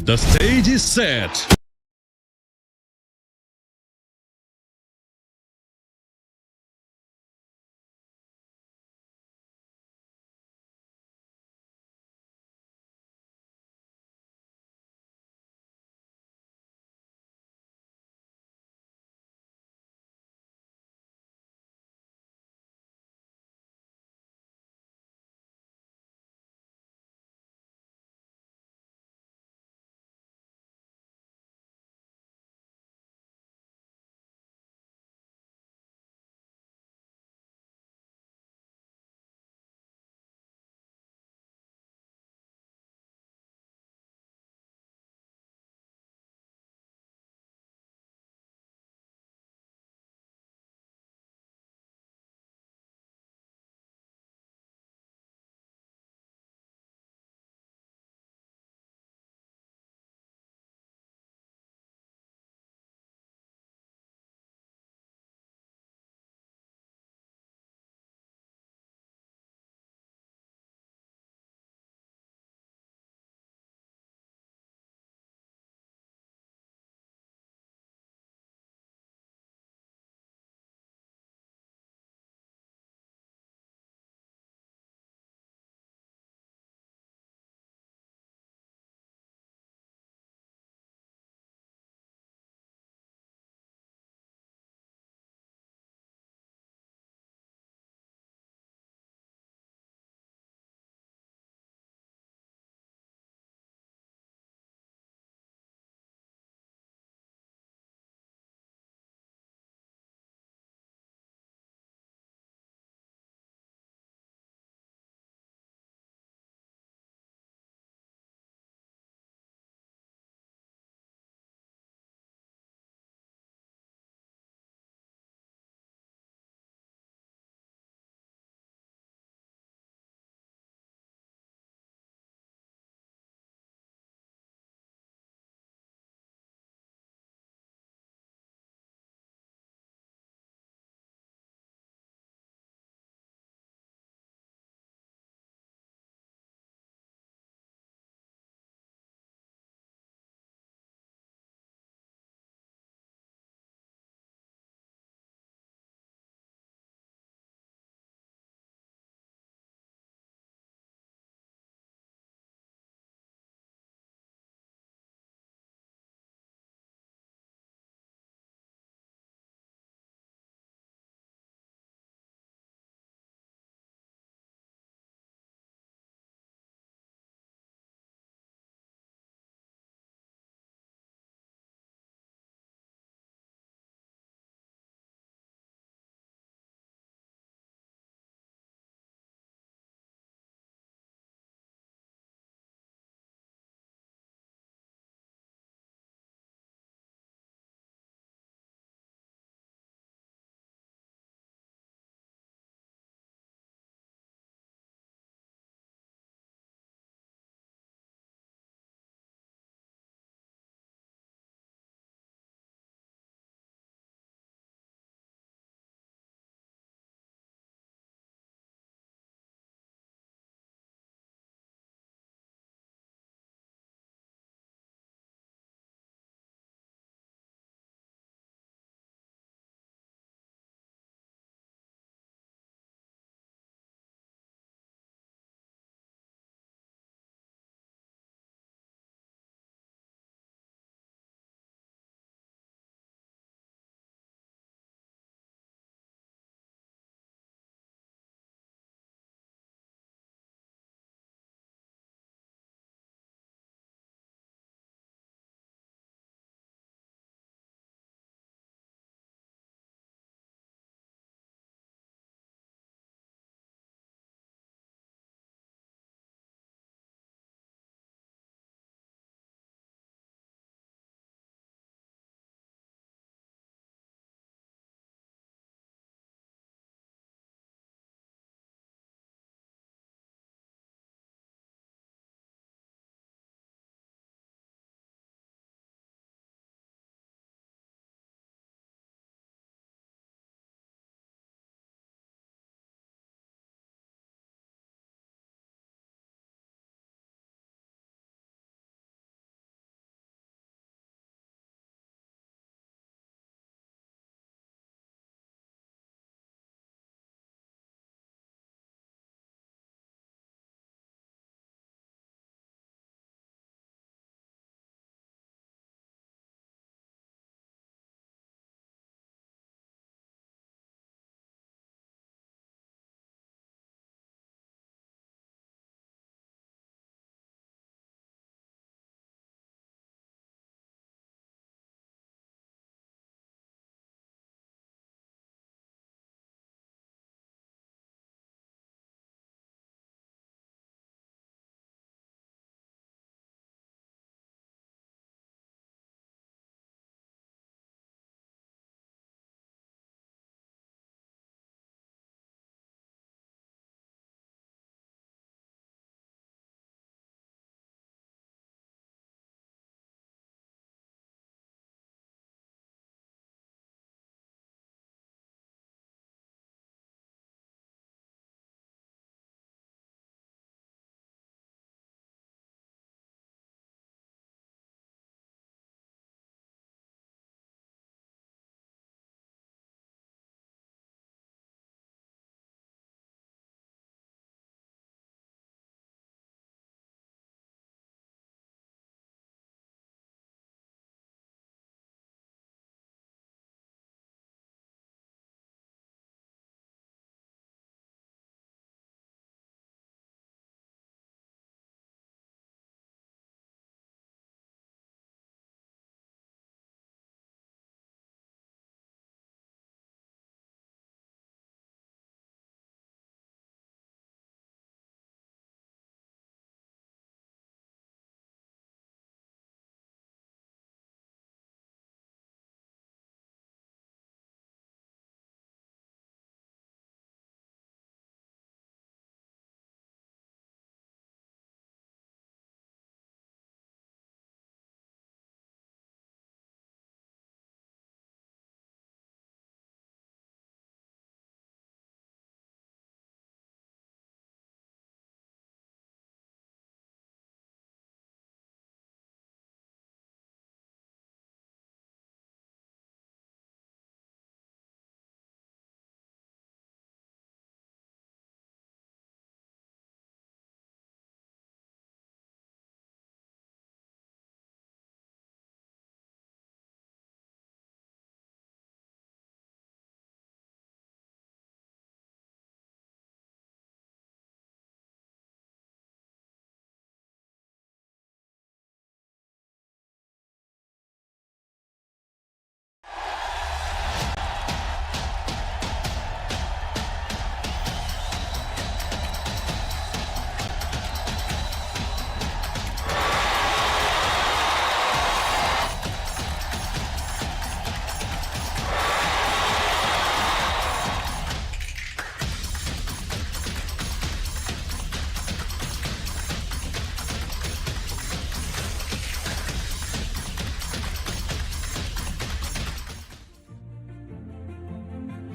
The stage is set.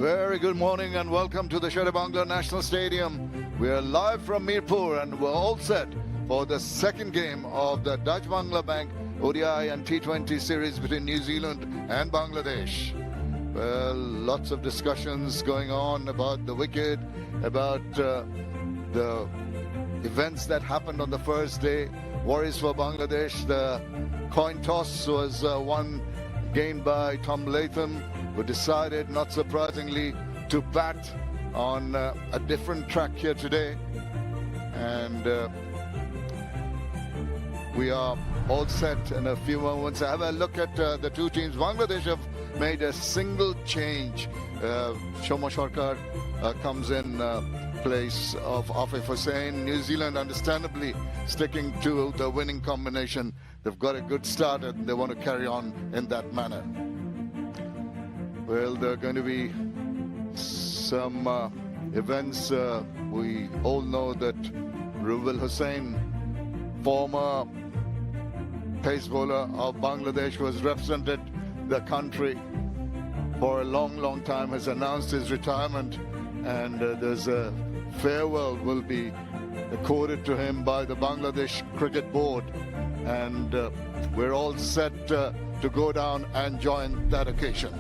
Very good morning and welcome to the Sher-e-Bangla National Stadium. We are live from Mirpur and we're all set for the second game of the Dutch Bangla Bank ODI and T20 series between New Zealand and Bangladesh. Well, lots of discussions going on about the wicket, about the events that happened on the first day. Worries for Bangladesh. The coin toss was won gained by Tom Latham, who decided, not surprisingly, to bat on a different track here today. And we are all set in a few moments. Have a look at the two teams. Bangladesh have made a single change. Shomo Sarkar comes in place of Afif Hussain. New Zealand, understandably, sticking to the winning combination. They've got a good start and they want to carry on in that manner. Well, there are going to be some events. We all know that Rubel Hussain, former pace bowler of Bangladesh, who has represented the country for a long, long time, has announced his retirement, and there's a farewell will be accorded to him by the Bangladesh Cricket Board, and we're all set to go down and join that occasion.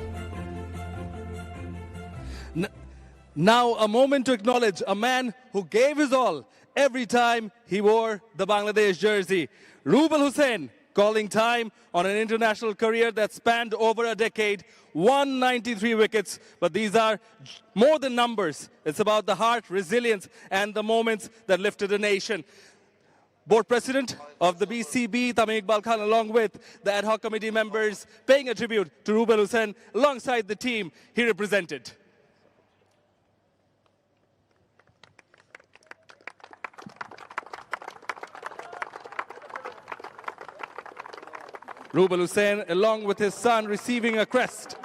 Now a moment to acknowledge a man who gave his all every time he wore the Bangladesh jersey. Rubel Hussain, calling time on an international career that spanned over a decade, 193 wickets, but these are more than numbers. It's about the heart, resilience, and the moments that lifted a nation. Board President of the BCB, Tamim Iqbal Khan, along with the ad hoc committee members, paying a tribute to Rubel Hussain alongside the team he represented. Rubel Hussain, along with his son, receiving a crest.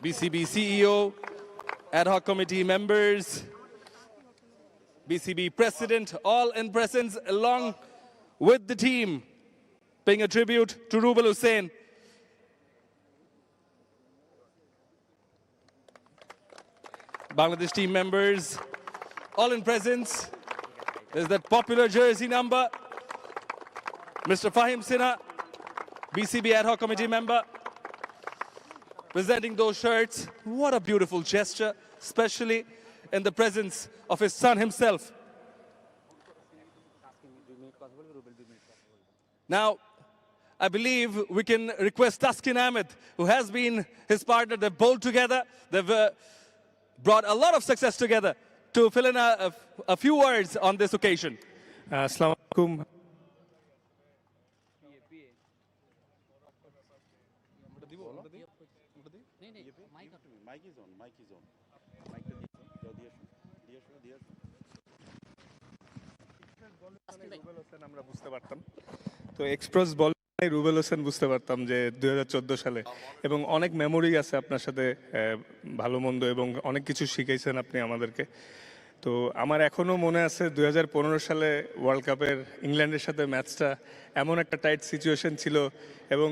BCB CEO, ad hoc committee members, BCB president, all in presence, along with the team, paying a tribute to Rubel Hussain. Bangladesh team members, all in presence. There's that popular jersey number. Mr. Fahim Sinha, BCB ad hoc committee member, presenting those shirts. What a beautiful gesture, especially in the presence of his son himself. Now, I believe we can request Taskin Ahmed, who has been his partner. They've bowled together. They've brought a lot of success together, to fill in a few words on this occasion. Assalamu alaikum. আমরা বুঝতে পারতাম তো express বল রুবেল হোসেন বুঝতে পারতাম যে 2014 সালে এবং অনেক মেমোরি আছে আপনার সাথে ভালো মন্দ এবং অনেক কিছু শিখাইছেন আপনি আমাদেরকে তো আমার এখনো মনে আছে 2015 সালে ওয়ার্ল্ড কাপের ইংল্যান্ডের সাথে ম্যাচটা এমন একটা টাইট সিচুয়েশন ছিল এবং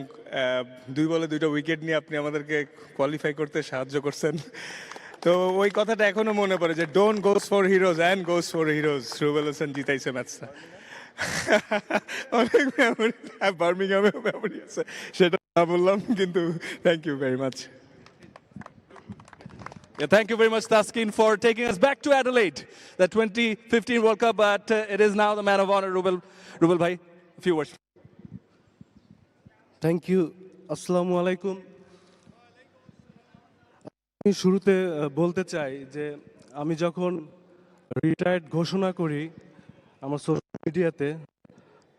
দুই বলে দুইটা উইকেট নিয়ে আপনি আমাদেরকে কোয়ালিফাই করতে সাহায্য করছেন তো ওই কথাটা এখনো মনে পড়ে যে don't goes for heroes and goes for heroes Rubel Hossain জিতাইছে ম্যাচটা অনেক মেমোরি বার্মিংহামেও মেমোরি আছে সেটা না বললাম কিন্তু thank you very much Yeah, thank you very much, Taskin, for taking us back to Adelaide, the 2015 World Cup, but it is now the man of honor, Rubel Bhai. A few words. Thank you. Assalamu alaikum. আমি শুরুতে বলতে চাই যে আমি যখন retired ঘোষণা করি আমার সোশ্যাল মিডিয়াতে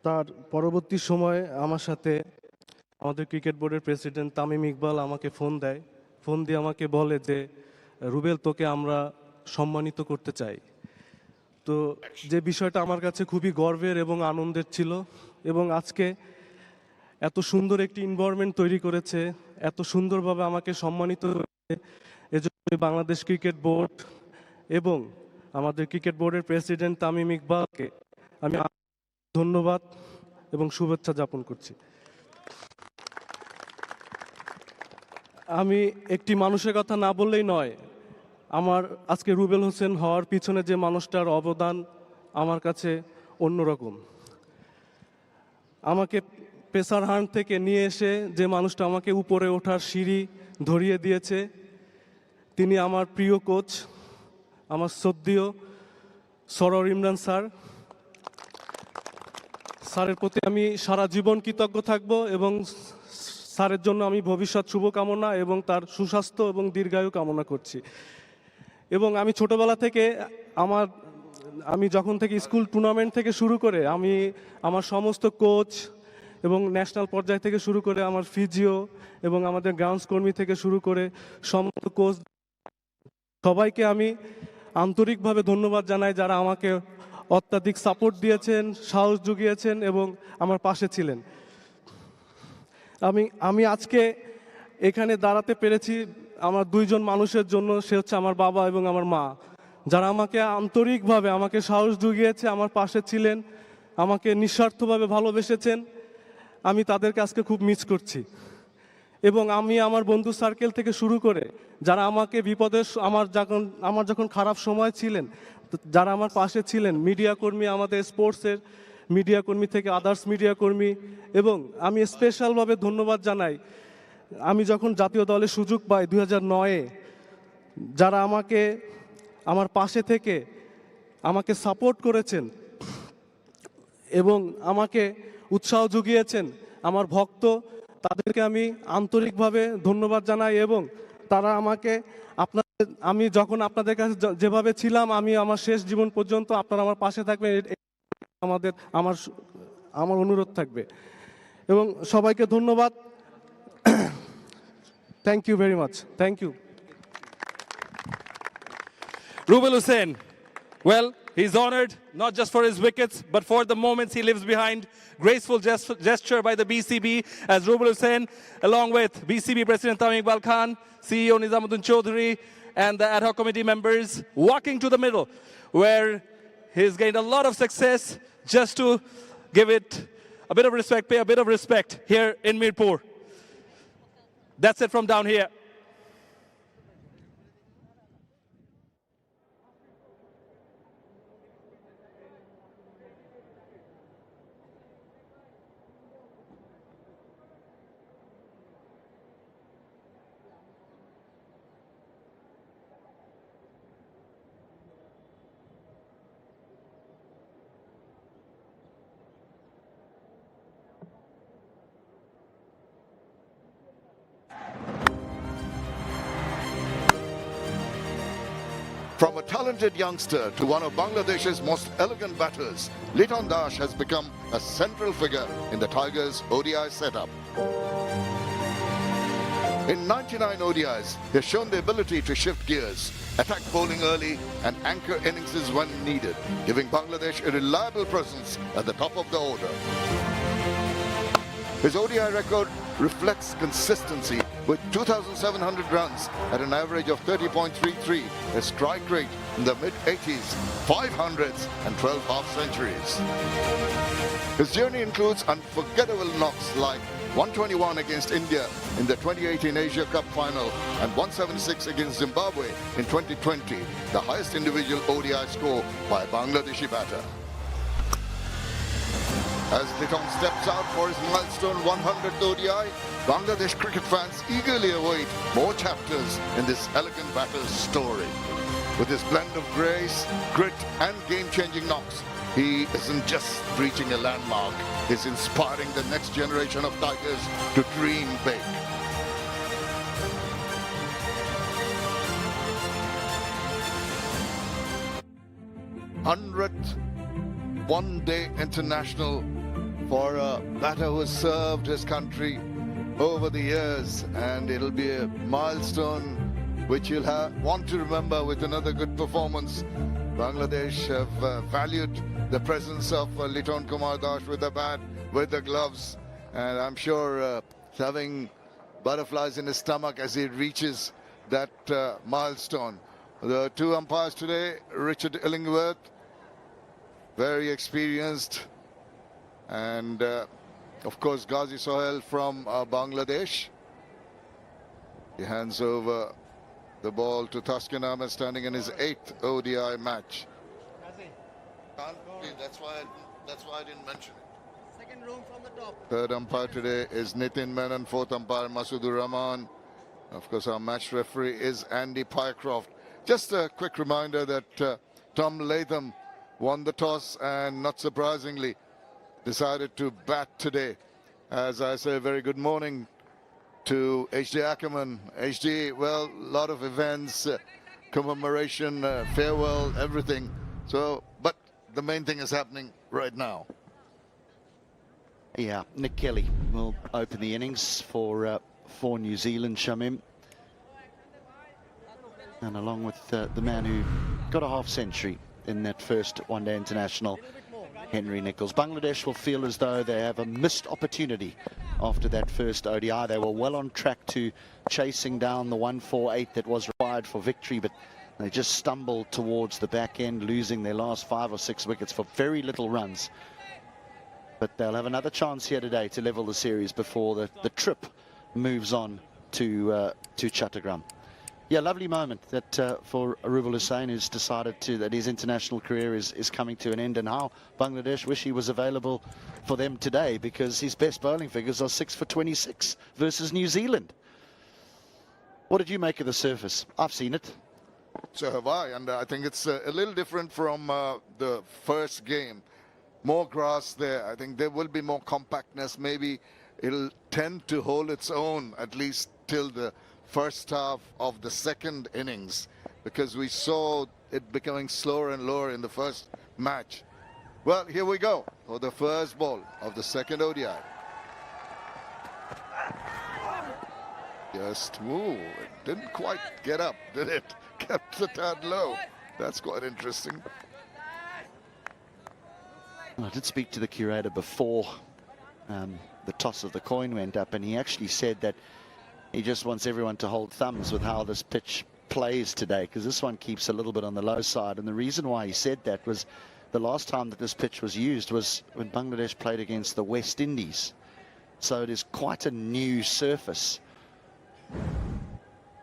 তার পরবর্তী সময়ে আমার সাথে আমাদের ক্রিকেট বোর্ডের প্রেসিডেন্ট তামিম ইকবাল আমাকে ফোন দেয় ফোন দিয়ে আমাকে বলে যে রুবেল তোকে আমরা সম্মানিত করতে চাই তো যে বিষয়টা আমার কাছে খুবই গর্বের এবং আনন্দের ছিল এবং আজকে এত সুন্দর একটি এনভায়রনমেন্ট তৈরি করেছে এত সুন্দরভাবে আমাকে সম্মানিত করেছে এজন্য বাংলাদেশ ক্রিকেট বোর্ড এবং আমাদের ক্রিকেট বোর্ডের প্রেসিডেন্ট তামিম ইকবালকে আমি ধন্যবাদ এবং শুভেচ্ছা জ্ঞাপন করছি। আমি একটি মানুষের কথা না বললেই নয়, আমার আজকে রুবেল হোসেন হওয়ার পিছনে যে মানুষটার অবদান আমার কাছে অন্যরকম। আমাকে পেসার হান্ট থেকে নিয়ে এসে যে মানুষটা আমাকে উপরে ওঠার সিঁড়ি ধরিয়ে দিয়েছে, তিনি আমার প্রিয় কোচ, আমার শ্রদ্ধেয় সরোয়ার ইমরান স্যার। স্যারের প্রতি আমি সারা জীবন কৃতজ্ঞ থাকব এবং স্যারের জন্য আমি ভবিষ্যৎ শুভকামনা এবং তার সুস্বাস্থ্য এবং দীর্ঘায়ু কামনা করছি। এবং আমি ছোটবেলা থেকে আমি যখন থেকে স্কুল টুর্নামেন্ট থেকে শুরু করে আমার সমস্ত কোচ এবং ন্যাশনাল পর্যায় থেকে শুরু করে আমার ফিজিও এবং আমাদের গ্রাউন্ডস কর্মী থেকে শুরু করে সমস্ত কোচ সবাইকে আমি আন্তরিকভাবে ধন্যবাদ জানাই, যারা আমাকে অত্যাধিক সাপোর্ট দিয়েছেন, সাহস জুগিয়েছেন এবং আমার পাশে ছিলেন। আমি আজকে এখানে দাঁড়াতে পেরেছি আমার দুইজন মানুষের জন্য, সে হচ্ছে আমার বাবা এবং আমার মা, যারা আমাকে আন্তরিকভাবে আমাকে সাহস জুগিয়েছে, আমার পাশে ছিলেন, আমাকে নিঃস্বার্থভাবে ভালোবেসেছেন। আমি তাদেরকে আজকে খুব মিস করছি। এবং আমি আমার বন্ধু সার্কেল থেকে শুরু করে যারা আমাকে বিপদে আমার যখন খারাপ সময় ছিলেন, যারা আমার পাশে ছিলেন, মিডিয়া কর্মী, আমাদের স্পোর্টসের মিডিয়া কর্মী থেকে আদার্স মিডিয়া কর্মী, এবং আমি স্পেশালভাবে ধন্যবাদ জানাই আমি যখন জাতীয় দলে সুযোগ পাই 2009-এ, যারা আমার পাশে থেকে আমাকে সাপোর্ট করেছেন এবং আমাকে উৎসাহ জুগিয়েছেন, আমার ভক্ত, তাদেরকে আমি আন্তরিকভাবে ধন্যবাদ জানাই। এবং তারা আমি যখন আপনাদের কাছে যেভাবে ছিলাম, আমি আমার শেষ জীবন পর্যন্ত আপনারা আমার পাশে থাকবেন, আমার অনুরোধ থাকবে। এবং সবাইকে ধন্যবাদ। Thank you very much. Thank you. Rubel Hussain, well, he's honored not just for his wickets, but for the moments he lives behind. Graceful gesture by the BCB as Rubel Hussain, along with BCB President Tamim Iqbal Khan, CEO Nizamuddin Chaudhary, and the ad hoc committee members walking to the middle, where he's gained a lot of success, just to give it a bit of respect, pay a bit of respect here in Mirpur. That's it from down here. From a talented youngster to one of Bangladesh's most elegant batters, Liton Das has become a central figure in the Tigers' ODI setup. In 99 ODIs, he has shown the ability to shift gears, attack bowling early and anchor innings when needed, giving Bangladesh a reliable presence at the top of the order. His ODI record reflects consistency with 2,700 runs at an average of 30.33, a strike rate in the mid-80s, 500s and 12 half-centuries. His journey includes unforgettable knocks like 121 against India in the 2018 Asia Cup final and 176 against Zimbabwe in 2020, the highest individual ODI score by a Bangladeshi batter. As Liton steps out for his milestone 100th ODI, Bangladesh cricket fans eagerly await more chapters in this elegant batter's story. With his blend of grace, grit and game-changing knocks, he isn't just reaching a landmark, he's inspiring the next generation of Tigers to dream big. "100th one-day international for a batter who has served his country over the years, and it'll be a milestone which you'll want to remember with another good performance. Bangladesh have valued the presence of Liton Kumar Das with the bat, with the gloves, and I'm sure having butterflies in his stomach as he reaches that milestone. The two umpires today, Richard Illingworth very experienced. And of course, Ghazi Sohail from Bangladesh. He hands over the ball to Taskin Ahmed, standing in his 8th ODI match. That's why I didn't mention it. Second room from the top. Third umpire today is Nitin Menon. Fourth umpire Masudur Rahman. Of course, our match referee is Andy Pycroft. Just a quick reminder that Tom Latham won the toss and, not surprisingly, decided to bat today. As I say, very good morning to HD Ackerman. HD, well, a lot of events, commemoration, farewell, everything. So, but the main thing is happening right now. Yeah, Nick Kelly will open the innings for New Zealand, Shamim. And along with the man who got a half century in that first one-day international, Henry Nicholls. Bangladesh will feel as though they have a missed opportunity after that first ODI. They were well on track to chasing down the 148 that was required for victory, but they just stumbled towards the back end, losing their last 5 or 6 wickets for very little runs. But they'll have another chance here today to level the series before the trip moves on to Chattogram. Yeah, lovely moment that for Rubal Hussain, who's decided that his international career is coming to an end, and how Bangladesh wish he was available for them today, because his best bowling figures are 6 for 26 versus New Zealand. What did you make of the surface? I've seen it. So have I, and I think it's a little different from the first game. More grass there. I think there will be more compactness. Maybe it'll tend to hold its own, at least till the first half of the second innings, because we saw it becoming slower and lower in the first match. Well, here we go for the first ball of the second ODI. Just move. It didn't quite get up, did it? Kept a tad low. That's quite interesting. I did speak to the curator before the toss of the coin went up, and he actually said that he just wants everyone to hold thumbs with how this pitch plays today, because this one keeps a little bit on the low side. And the reason why he said that was the last time that this pitch was used was when Bangladesh played against the West Indies. So it is quite a new surface.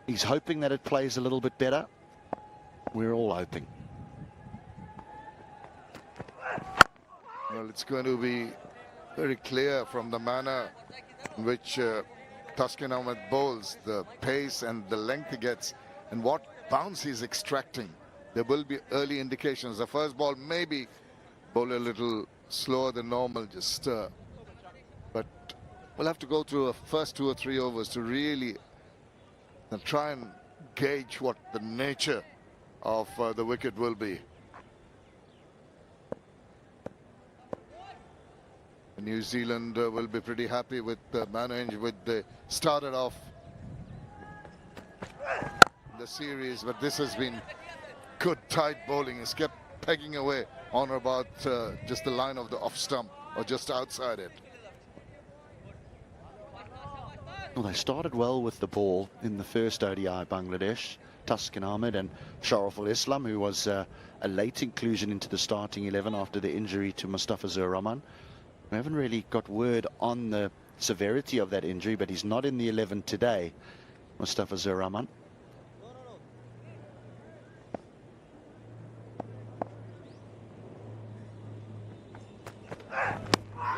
He's hoping that it plays a little bit better. We're all hoping. Well, it's going to be very clear from the manner in which Taskin Ahmed bowls, the pace and the length he gets, and what bounce he's extracting. There will be early indications. The first ball maybe bowl a little slower than normal, but we'll have to go through a first 2 or 3 overs to really try and gauge what the nature of the wicket will be. New Zealand will be pretty happy with the manner in which they started off the series, but this has been good tight bowling. It's kept pegging away on about just the line of the off stump or just outside it. Well, they started well with the ball in the first ODI, Bangladesh. Taskin Ahmed and Sharaful Islam, who was a late inclusion into the starting 11 after the injury to Mustafa Zur Rahman. We haven't really got word on the severity of that injury, but he's not in the 11 today, Mustafa Zur Rahman.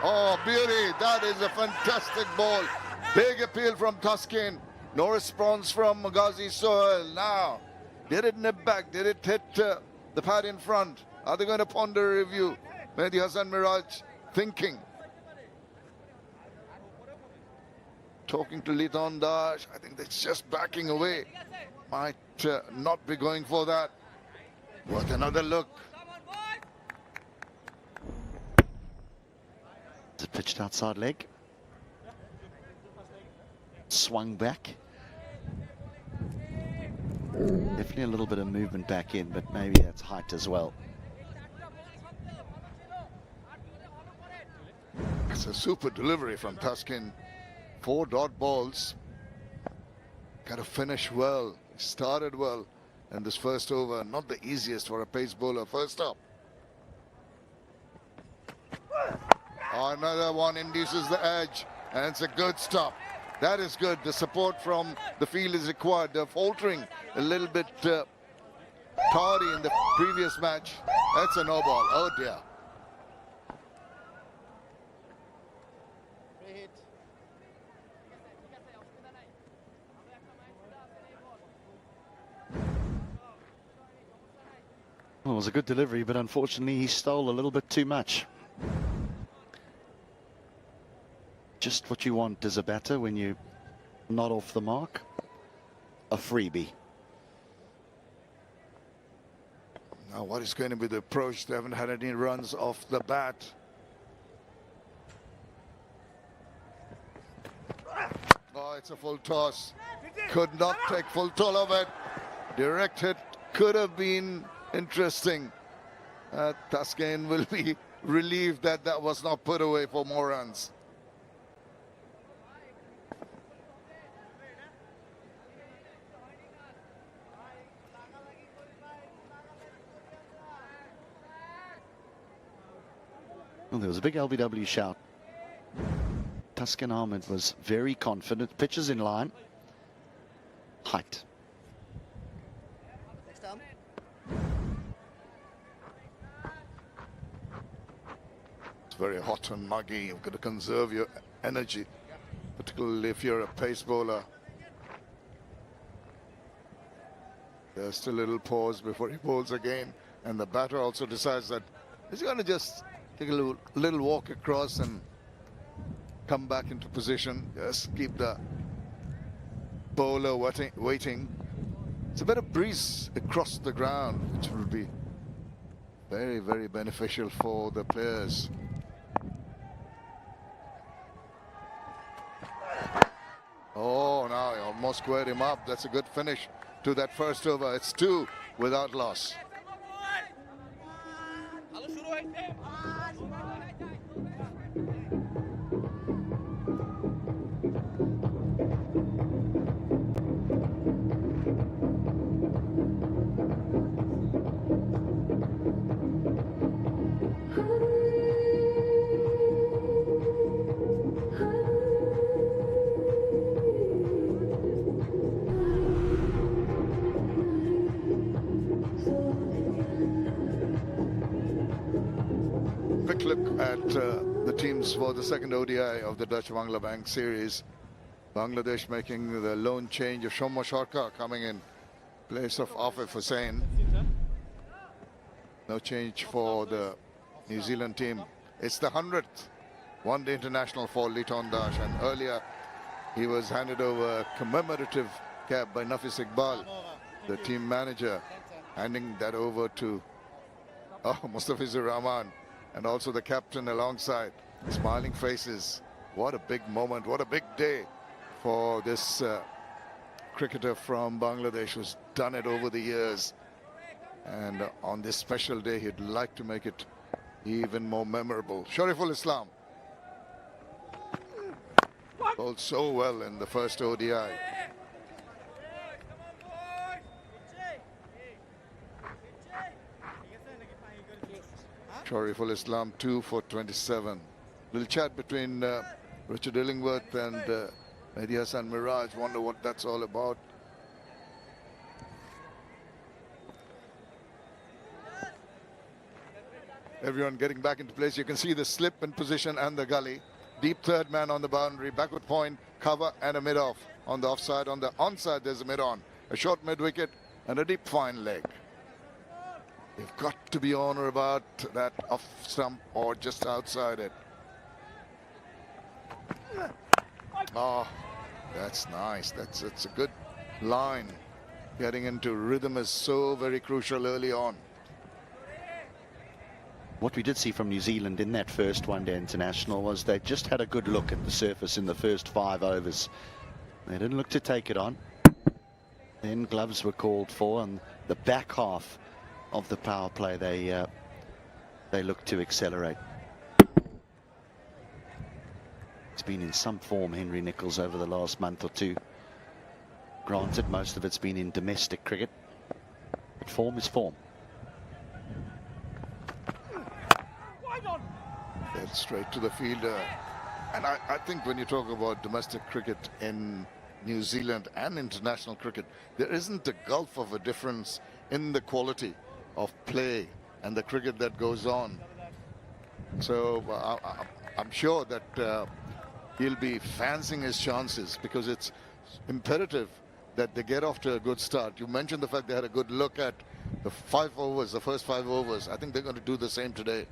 Oh, beauty. That is a fantastic ball. Big appeal from Taskin. No response from Ghazi Sohail. Now, did it nip back? Did it hit the pad in front? Are they going to ponder a review? Mehdi Hasan Miraj thinking. Talking to Liton Dash. I think that's just backing away. Might not be going for that. What another look. It's pitched outside leg. Swung back. Definitely a little bit of movement back in, but maybe that's height as well. It's a super delivery from Taskin. 4 dot balls. Got to finish well. Started well. And this first over, not the easiest for a pace bowler first up. Another one induces the edge, and it's a good stop. That is good. The support from the field is required. They're faltering a little bit tardy in the previous match. That's a no ball. Oh dear. Well, it was a good delivery, but unfortunately he stole a little bit too much. Just what you want as a batter when you're not off the mark. A freebie. Now what is going to be the approach? They haven't had any runs off the bat. Oh, it's a full toss. Could not take full toll of it. Direct hit could have been interesting. Taskent will be relieved that that was not put away for more runs. Well, there was a big LBW shout. Taskent Ahmed was very confident. Pitches in line. Height. It's very hot and muggy. You've got to conserve your energy, particularly if you're a pace bowler. There's still a little pause before he bowls again, and the batter also decides that he's going to just take a little walk across and come back into position. Just keep the bowler waiting. It's a bit of breeze across the ground, which will be very, very beneficial for the players. Oh, now he almost squared him up. That's a good finish to that first over. It's 2 without loss. Quick look at the teams for the second ODI of the Dutch Bangla Bank series. Bangladesh making the lone change of Shommo Sharka coming in place of Afif Hussain. No change for the New Zealand team. It's the 100th one-day international for Liton Dash, and earlier he was handed over a commemorative cap by Nafis Iqbal, the team manager, handing that over to Mustafizur Rahman, and also the captain alongside. Smiling faces. What a big moment, what a big day for this cricketer from Bangladesh who's done it over the years. And on this special day, he'd like to make it even more memorable. Shariful Islam bowled so well in the first ODI. Shariful Islam 2 for 27. Little chat between Richard Illingworth and Mehdi Hassan Miraj. Wonder what that's all about. Everyone getting back into place. You can see the slip in position and the gully. Deep third man on the boundary, backward point, cover and a mid-off. On the offside, on the onside there's a mid-on. A short mid-wicket and a deep fine leg. You've got to be on or about that off stump or just outside it. Oh, that's nice. That's a good line. Getting into rhythm is so very crucial early on. What we did see from New Zealand in that first one-day international was they just had a good look at the surface in the first 5 overs. They didn't look to take it on. Then gloves were called for, and the back half of the power play they looked to accelerate. It's been in some form, Henry Nicholls, over the last month or two. Granted, most of it's been in domestic cricket, but form is form. Head straight to the fielder. And I think when you talk about domestic cricket in New Zealand and international cricket, there isn't a gulf of a difference in the quality of play and the cricket that goes on. So I'm sure that he'll be fancying his chances, because it's imperative that they get off to a good start. You mentioned the fact they had a good look at the 5 overs, the first 5 overs. I think they're going to do the same today.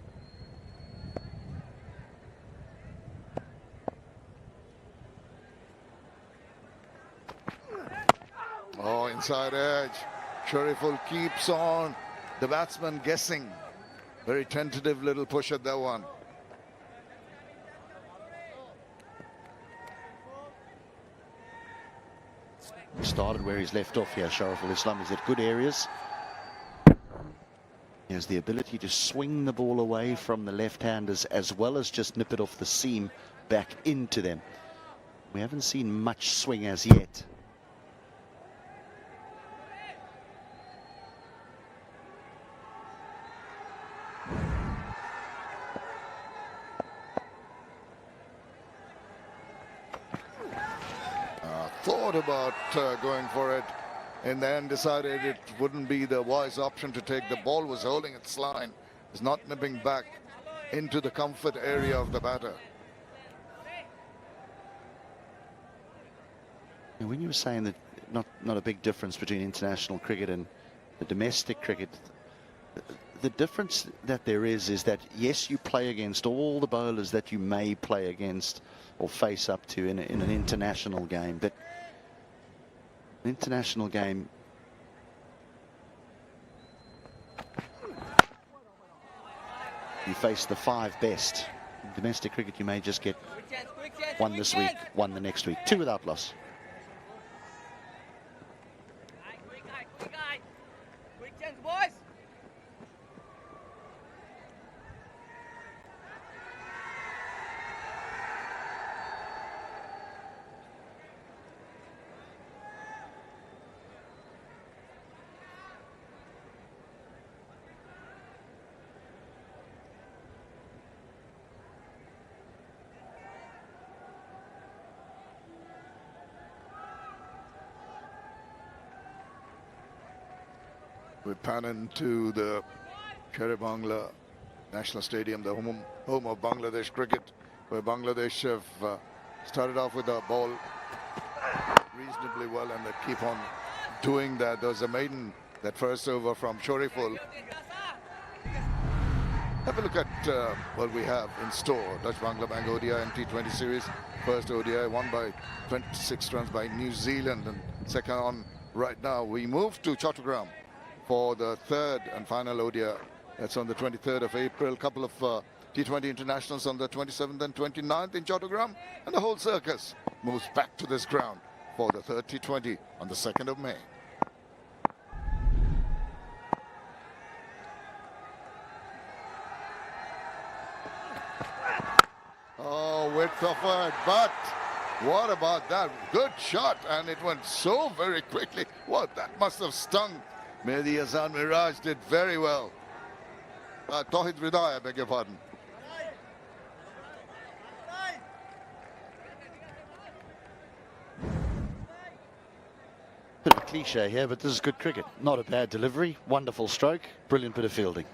Oh, inside edge. Shariful keeps on. The batsman guessing. Very tentative little push at that one. He started where he's left off here, Shariful Islam. He's at good areas. He has the ability to swing the ball away from the left-handers as well as just nip it off the seam back into them. We haven't seen much swing as yet. Thought about going for it, and then decided it wouldn't be the wise option to take. The ball was holding its line. It's not nipping back into the comfort area of the batter. And when you were saying that not a big difference between international cricket and the domestic cricket, the difference that there is that, yes, you play against all the bowlers that you may play against or face up to in an international game, but an international game, you face the 5 best. In domestic cricket, you may just get 1 this week, 1 the next week, 2 without loss. We pan into the Sher-e-Bangla National Stadium, the home of Bangladesh cricket, where Bangladesh have started off with the ball reasonably well, and they keep on doing that. There was a maiden, that first over from Shariful. Have a look at what we have in store. Dutch Bangla Bank ODI and T20 series. First ODI won by 26 runs by New Zealand, and second on right now. We move to Chattogram for the third and final ODI. That's on the 23rd of April. Couple of T20 internationals on the 27th and 29th in Chattogram. And the whole circus moves back to this ground for the third T20 on the 2nd of May. Oh, width of it, but what about that? Good shot, and it went so very quickly. What, that must have stung. Mehdi Hasan Miraj did very well. Tawhid Ridha, I beg your pardon. Bit of a cliche here, but this is good cricket. Not a bad delivery, wonderful stroke, brilliant bit of fielding.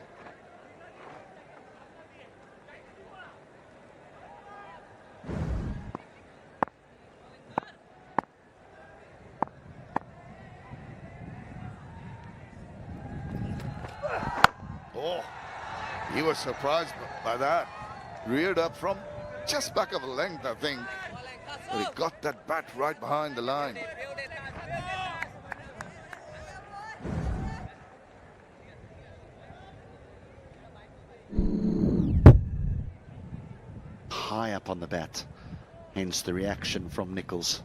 Oh, he was surprised by that. Reared up from just back of a length, I think. But he got that bat right behind the line. High up on the bat, hence the reaction from Nicholls.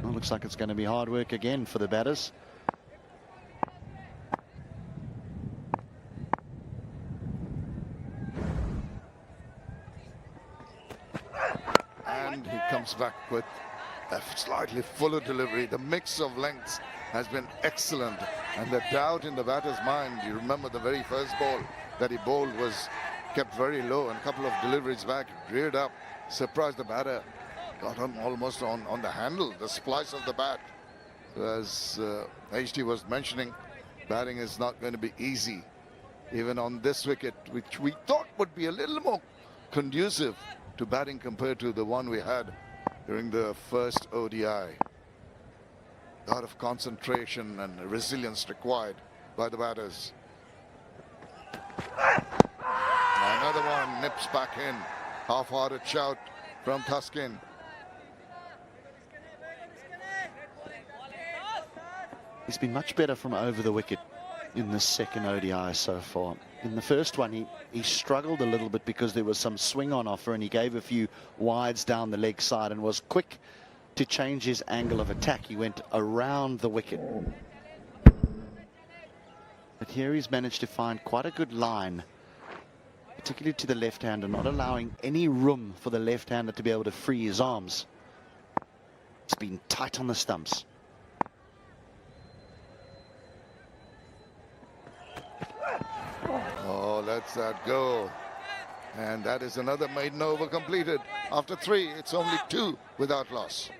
Well, looks like it's going to be hard work again for the batters. And he comes back with a slightly fuller delivery. The mix of lengths has been excellent. And the doubt in the batter's mind, you remember the very first ball that he bowled was kept very low, and a couple of deliveries back, reared up, surprised the batter, got him almost on the handle, the splice of the bat. As HT was mentioning, batting is not going to be easy, even on this wicket, which we thought would be a little more conducive to batting compared to the one we had during the first ODI. A lot of concentration and resilience required by the batters. Another one nips back in. Half-hearted shout from Thaskin. He's been much better from over the wicket in the second ODI so far. In the first one, he struggled a little bit because there was some swing on offer, and he gave a few wides down the leg side and was quick to change his angle of attack. He went around the wicket. But here he's managed to find quite a good line, particularly to the left-hander, not allowing any room for the left-hander to be able to free his arms. It's been tight on the stumps. Oh, lets that go. And that is another maiden over completed. After 3, it's only 2 without loss.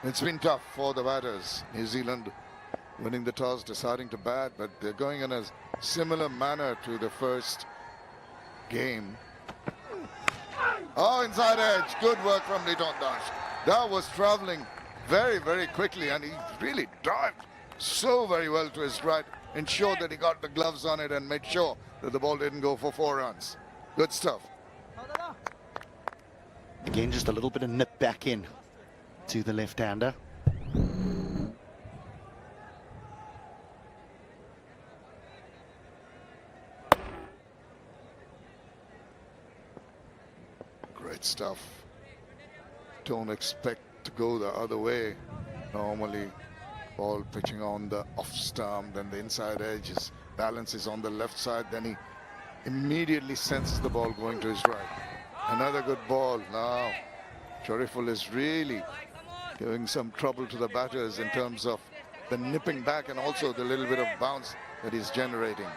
It's been tough for the batters. New Zealand winning the toss, deciding to bat, but they're going in a similar manner to the first game. Oh, inside edge. Good work from Liton Das. That was traveling very, very quickly, and he really dived so very well to his right, ensured that he got the gloves on it and made sure that the ball didn't go for 4 runs. Good stuff. Again, just a little bit of nip back in to the left-hander. Great stuff. Don't expect to go the other way. Normally, ball pitching on the off stump, then the inside edge. His balance is on the left side, then he immediately senses the ball going to his right. Another good ball. Now, Shariful is really giving some trouble to the batters in terms of the nipping back and also the little bit of bounce that he's generating.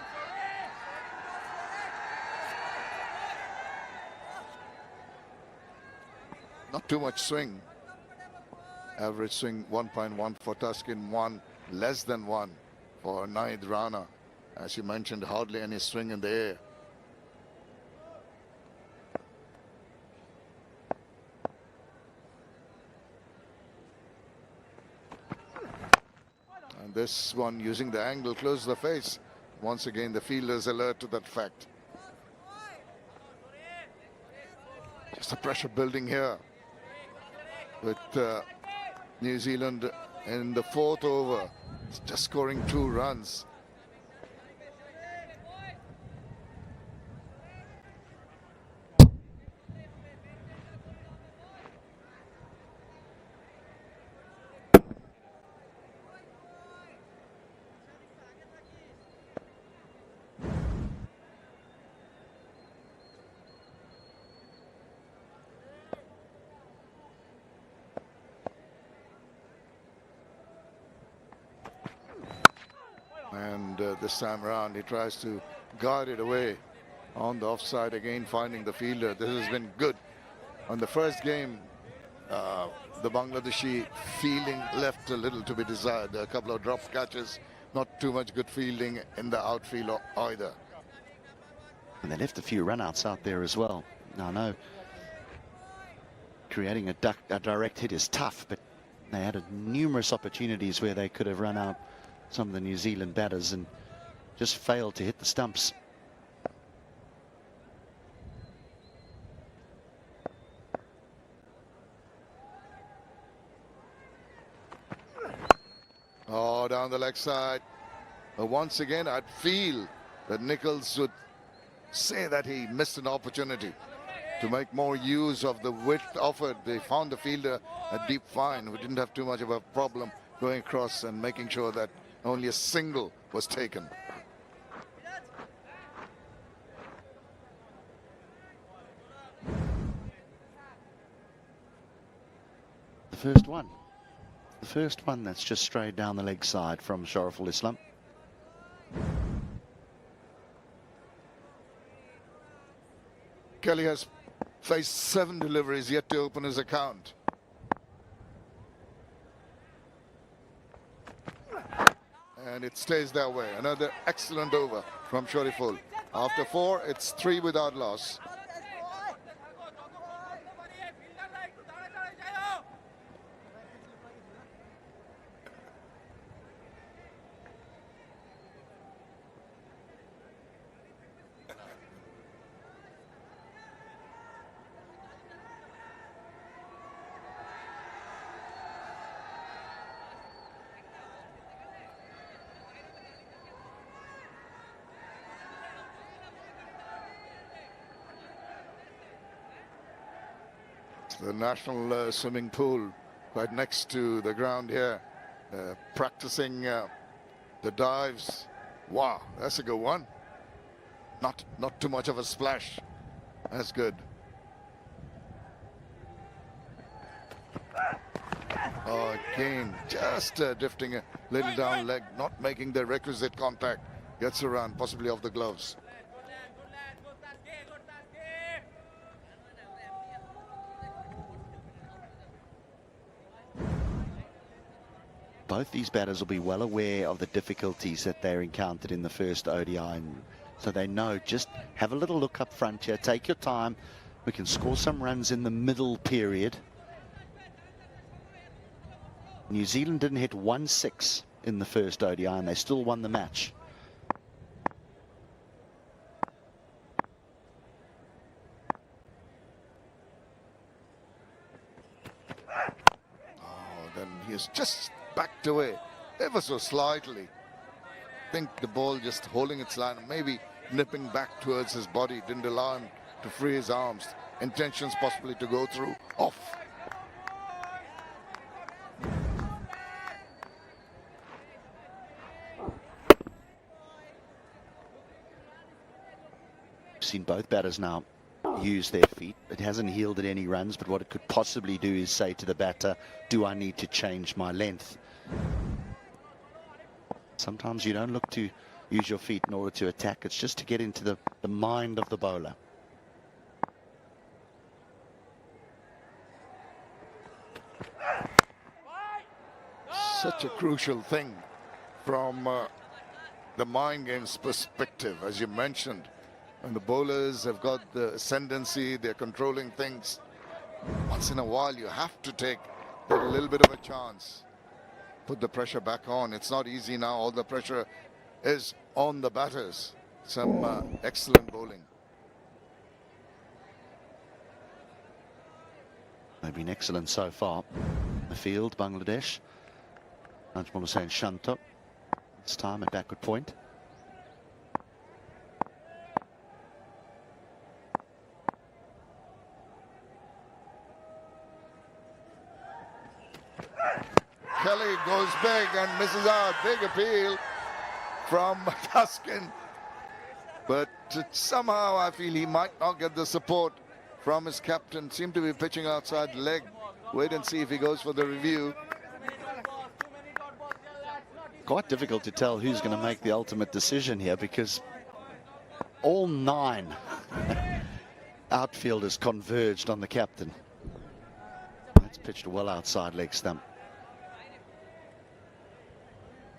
Not too much swing. Average swing 1.1 for Thaskin, 1 less than 1 for Naid Rana. As you mentioned, hardly any swing in the air. And this one using the angle close to the face. Once again, the fielders alert to that fact. Just the pressure building here with New Zealand in the 4th over, just scoring 2 runs. And this time around, he tries to guard it away on the offside, again finding the fielder. This has been good. On the first game, the Bangladeshi fielding left a little to be desired. There are a couple of drop catches, not too much good fielding in the outfield either. And they left a few runouts out there as well. Now, I know creating a direct hit is tough, but they had numerous opportunities where they could have run out some of the New Zealand batters and just failed to hit the stumps. Now down the leg side. Once again, I'd feel that Nichols would say that he missed an opportunity to make more use of the width offered. They found the fielder a deep fine. We didn't have too much of a problem going across and making sure that only a single was taken. The first one that's just straight down the leg side from Shariful Islam. Kelly has faced 7 deliveries yet to open his account. And it stays that way. Another excellent over from Shariful. After 4, it's 3 without loss. The national swimming pool right next to the ground here, practicing the dives. Wow, that's a good one. Not too much of a splash. That's good. Again, just drifting a little down leg, not making the requisite contact. Gets around, possibly off the gloves. Both these batters will be well aware of the difficulties that they're encountered in the first ODI, and so they know, just have a little look up front here, take your time. We can score some runs in the middle period. New Zealand didn't hit 1-6 in the first ODI and they still won the match. Then he is just backed away ever so slightly. I think the ball just holding its line, maybe nipping back towards his body, didn't allow him to free his arms. Intentions possibly to go through, off. We've seen both batters now use their feet. It hasn't yielded any runs, but what it could possibly do is say to the batter, do I need to change my length? Sometimes you don't look to use your feet in order to attack. It's just to get into the mind of the bowler. Such a crucial thing from the mind game's perspective, as you mentioned. And the bowlers have got the ascendancy, they're controlling things. Once in a while, you have to take a little bit of a chance. Put the pressure back on. It's not easy now. All the pressure is on the batters. Some excellent bowling. They've been excellent so far. The field, Bangladesh. Najmul Hussain Shanto. This time at backward point. Kelly goes big and misses out. Big appeal from Tuskin. But somehow I feel he might not get the support from his captain. Seemed to be pitching outside leg. Wait and see if he goes for the review. Quite difficult to tell who's going to make the ultimate decision here, because all 9 outfielders converged on the captain. That's pitched well outside leg stump.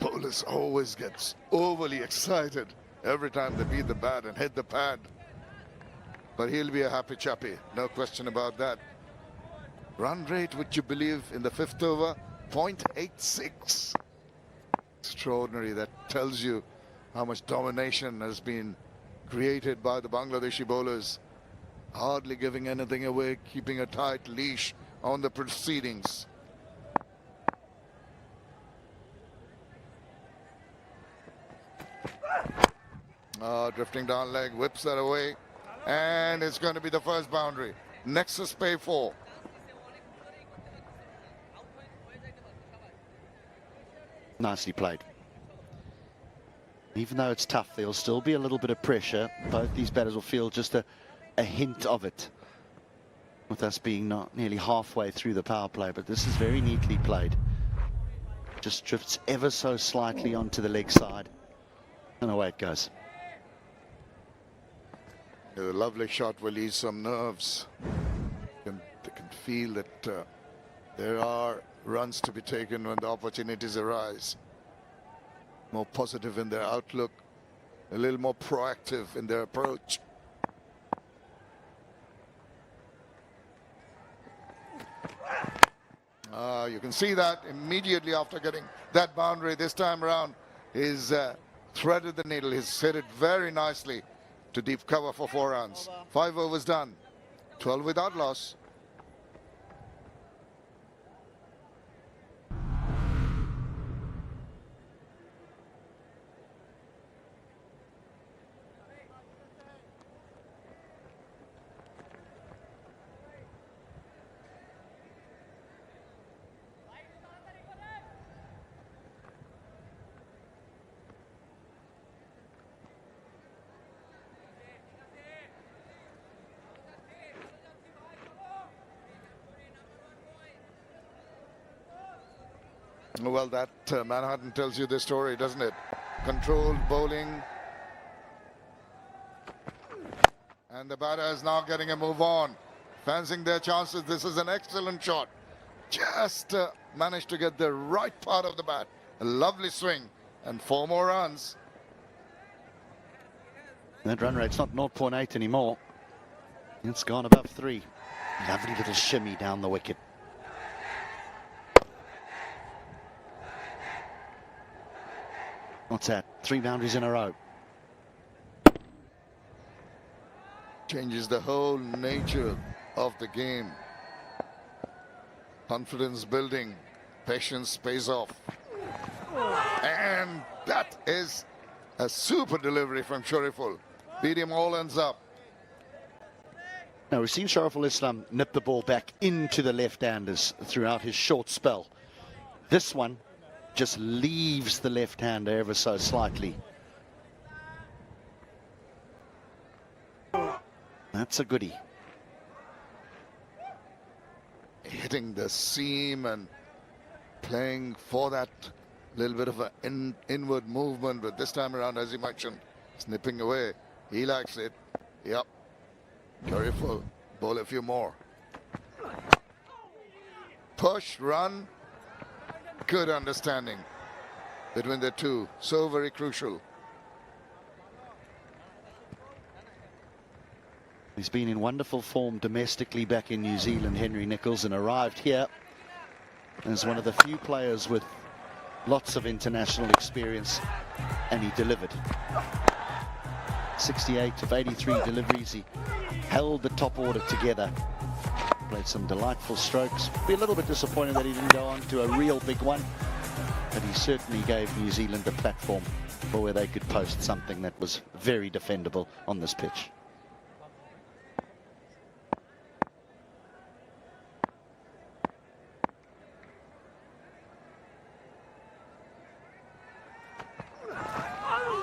Bowlers always gets overly excited every time they beat the bat and hit the pad. But he'll be a happy chappy, no question about that. Run rate, would you believe, in the 5th over, 0.86. Extraordinary. That tells you how much domination has been created by the Bangladeshi bowlers. Hardly giving anything away, keeping a tight leash on the proceedings. Drifting down leg, whips that away. And it's going to be the first boundary. Nexus pay 4. Nicely played. Even though it's tough, there'll still be a little bit of pressure. Both these batters will feel just a hint of it, with us being not nearly halfway through the power play. But this is very neatly played. Just drifts ever so slightly onto the leg side, and away it goes. A lovely shot will ease some nerves. They can feel that there are runs to be taken when the opportunities arise. More positive in their outlook, a little more proactive in their approach. You can see that immediately after getting that boundary this time around, he's threaded the needle. He's hit it very nicely to deep cover for 4 runs. 5 overs done, 12 without loss. Well, that Manhattan tells you the story, doesn't it? Controlled bowling. And the batter is now getting a move on. Fancying their chances. This is an excellent shot. Just managed to get the right part of the bat. A lovely swing. And 4 more runs. That run rate's not 0.8 anymore. It's gone above 3. Lovely little shimmy down the wicket. What's that? 3 boundaries in a row. Changes the whole nature of the game. Confidence building. Patience pays off. And that is a super delivery from Shariful. Beat him all ends up. Now, we've seen Shariful Islam nip the ball back into the left-handers throughout his short spell. This one just leaves the left-hander ever so slightly. That's a goodie. Hitting the seam and playing for that little bit of an inward movement, but this time around, as you mentioned, snipping away. He likes it. Yep. Careful. Bowl a few more. Push, run. Good understanding between the two. So very crucial. He's been in wonderful form domestically back in New Zealand, Henry Nicholls, and arrived here as one of the few players with lots of international experience, and he delivered. 68 of 83 deliveries. He held the top order together. Played some delightful strokes. Be a little bit disappointed that he didn't go on to a real big one, but he certainly gave New Zealand a platform for where they could post something that was very defendable on this pitch.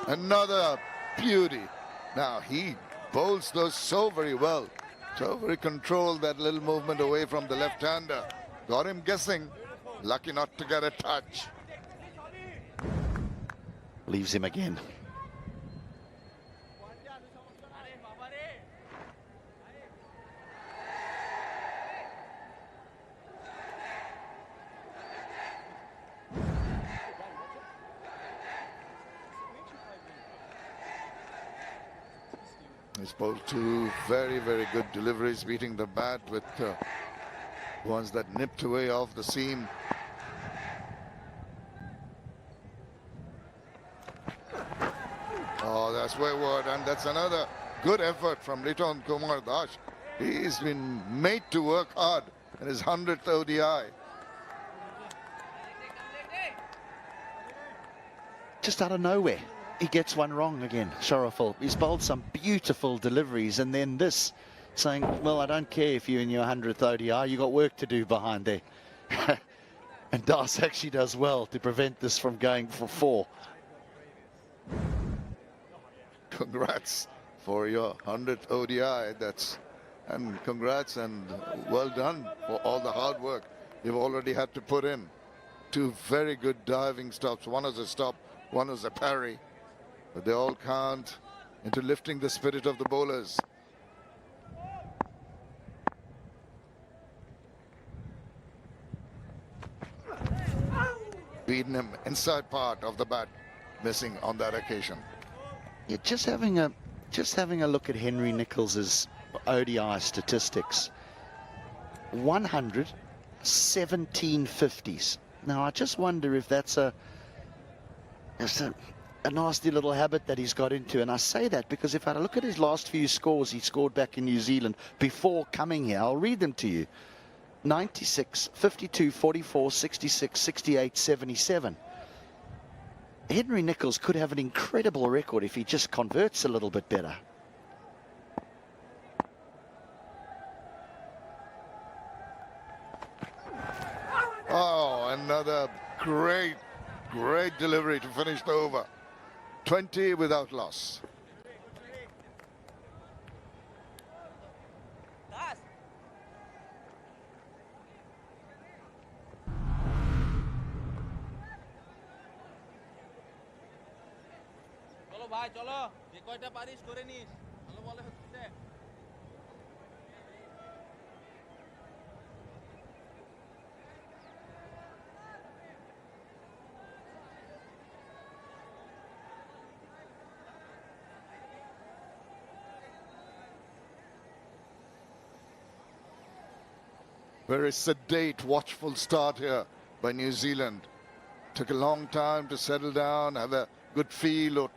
Another beauty. Now he bowls those so very well. So very controlled, that little movement away from the left-hander. Got him guessing. Lucky not to get a touch. Leaves him again. He's bowled 2 very, very good deliveries, beating the bat with ones that nipped away off the seam. Oh, that's wayward, and that's another good effort from Liton Kumar Das. He's been made to work hard in his 100th ODI. Just out of nowhere. he gets one wrong again, Sharaful. He's bowled some beautiful deliveries, and then this, saying, well, I don't care if you're in your 100th ODI, you got work to do behind there. And Das actually does well to prevent this from going for 4. Congrats for your 100th ODI. And congrats and well done for all the hard work you've already had to put in. 2 very good diving stops. One is a stop, one is a parry. But they all count into lifting the spirit of the bowlers. Beaten him inside part of the bat, missing on that occasion. Yeah, just having a look at Henry Nichols's ODI statistics. 100, 17 50s. Now I just wonder if that's a nasty little habit that he's got into, and I say that because if I look at his last few scores he scored back in New Zealand before coming here, I'll read them to you. 96, 52, 44, 66, 68, 77. Henry Nicholls could have an incredible record if he just converts a little bit better. Oh, another great delivery to finish the over. 20 without loss. ভাই চলো যে কয়টা পারিস করে নিস ভালো বলে হচ্ছে Very sedate, watchful start here by New Zealand. Took a long time to settle down, have a good feel of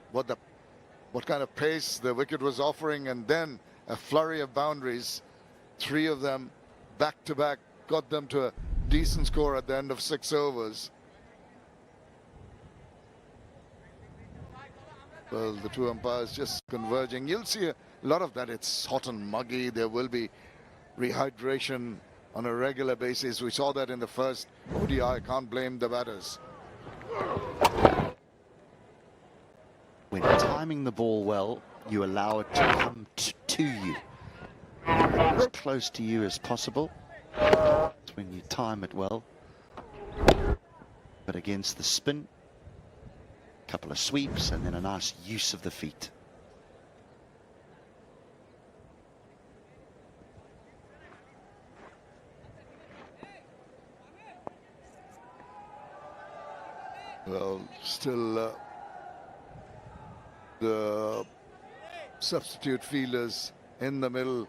what kind of pace the wicket was offering, and then a flurry of boundaries. 3 of them back to back got them to a decent score at the end of 6 overs. Well, the 2 umpires just converging. You'll see a lot of that. It's hot and muggy. There will be rehydration on a regular basis. We saw that in the first ODI. Can't blame the batters. When timing the ball well, you allow it to come to you. As close to you as possible. It's when you time it well. But against the spin, a couple of sweeps and then a nice use of the feet. Well, still the substitute fielders in the middle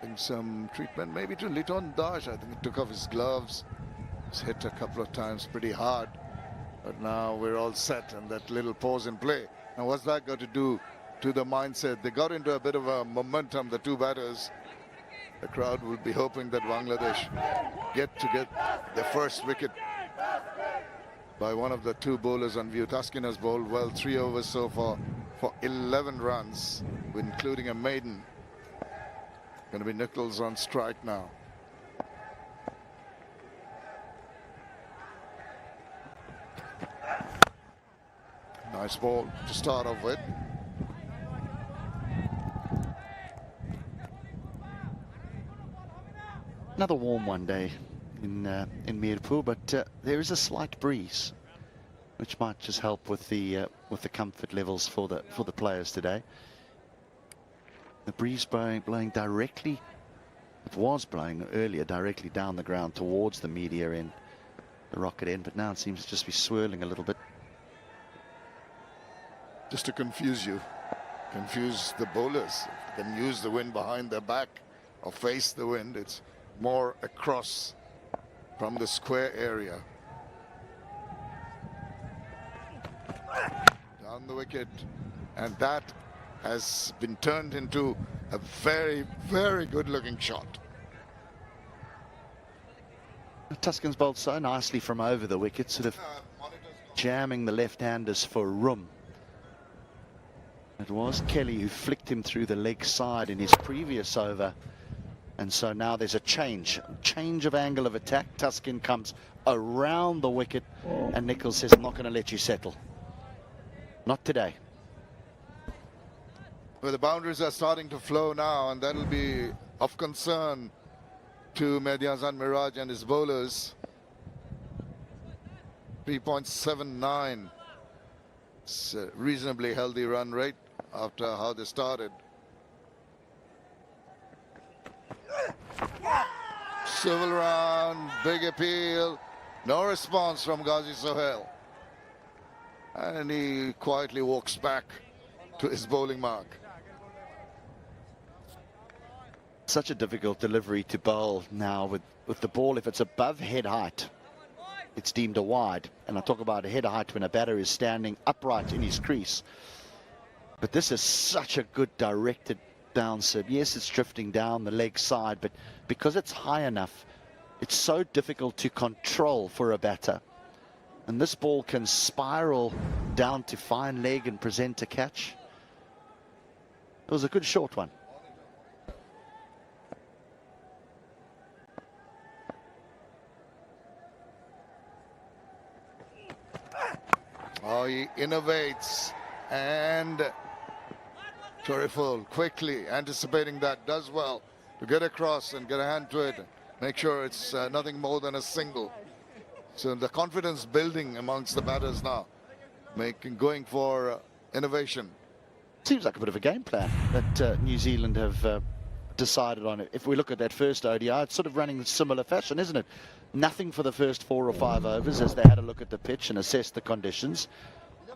in some treatment, maybe to Liton Das. I think he took off his gloves. He's hit a couple of times pretty hard, but now we're all set and that little pause in play. Now what's that got to do to the mindset? They got into a bit of a momentum, the 2 batters. The crowd will be hoping that Bangladesh get their first wicket by one of the 2 bowlers on view. Taskin has bowled well, 3 overs so far for 11 runs, including a maiden. Going to be Nicholls on strike now. Nice ball to start off with. Another warm one day in Mirpur, but there is a slight breeze, which might just help with the comfort levels for the players today. The breeze blowing directly, it was blowing earlier directly down the ground towards the media end, the rocket end, but now it seems to just be swirling a little bit. Just to confuse the bowlers. They can use the wind behind their back or face the wind. It's more across from the square area. Down the wicket, and that has been turned into a very good looking shot. Tuscan's bowled so nicely from over the wicket, sort of jamming the left-handers for room. It was Kelly who flicked him through the leg side in his previous over. And so now there's a change of angle of attack. Tuskin comes around the wicket and Nicholls says, I'm not going to let you settle. Not today. Well, the boundaries are starting to flow now, and that'll be of concern to Mehdi Hasan Miraj and his bowlers. 3.79. It's a reasonably healthy run rate after how they started. Civil round, big appeal, no response from Ghazi Sohail. And he quietly walks back to his bowling mark. Such a difficult delivery to bowl now with the ball. If it's above head height, it's deemed a wide. And I talk about a head height when a batter is standing upright in his crease. But this is such a good directed down serve. Yes, it's drifting down the leg side, but because it's high enough, it's so difficult to control for a batter. And this ball can spiral down to fine leg and present a catch. It was a good short one. Oh, he innovates and Toriful quickly anticipating that, does well to get across and get a hand to it. Make sure it's nothing more than a single. So the confidence building amongst the batters now, going for innovation. Seems like a bit of a game plan that New Zealand have decided on. It. If we look at that first ODI, it's sort of running in similar fashion, isn't it? Nothing for the first 4 or 5 overs as they had a look at the pitch and assess the conditions.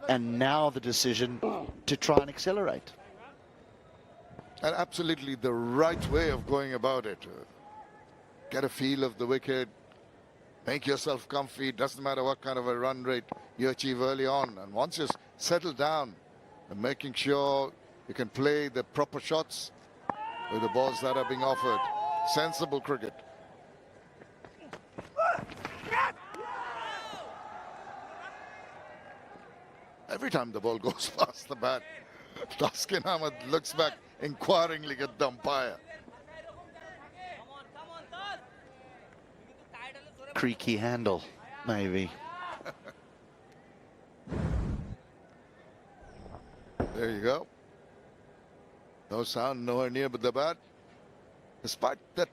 And now the decision to try and accelerate. And absolutely the right way of going about it. Get a feel of the wicket, make yourself comfy. Doesn't matter what kind of a run rate you achieve early on. And once you settle down and making sure you can play the proper shots with the balls that are being offered. Sensible cricket. Every time the ball goes past the bat, Taskin Ahmed looks back inquiringly at the umpire. Creaky handle, maybe. There you go. No sound, nowhere near but the bat. Despite that,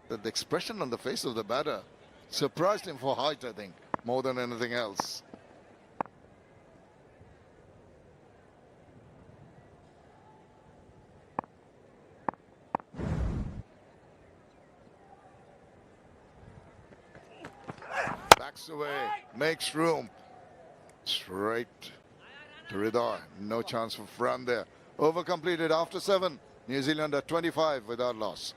the expression on the face of the batter surprised him for height, I think, more than anything else. Backs away, makes room. Straight to Ridha. No chance for run there. Over completed after 7. New Zealand at 25 without loss.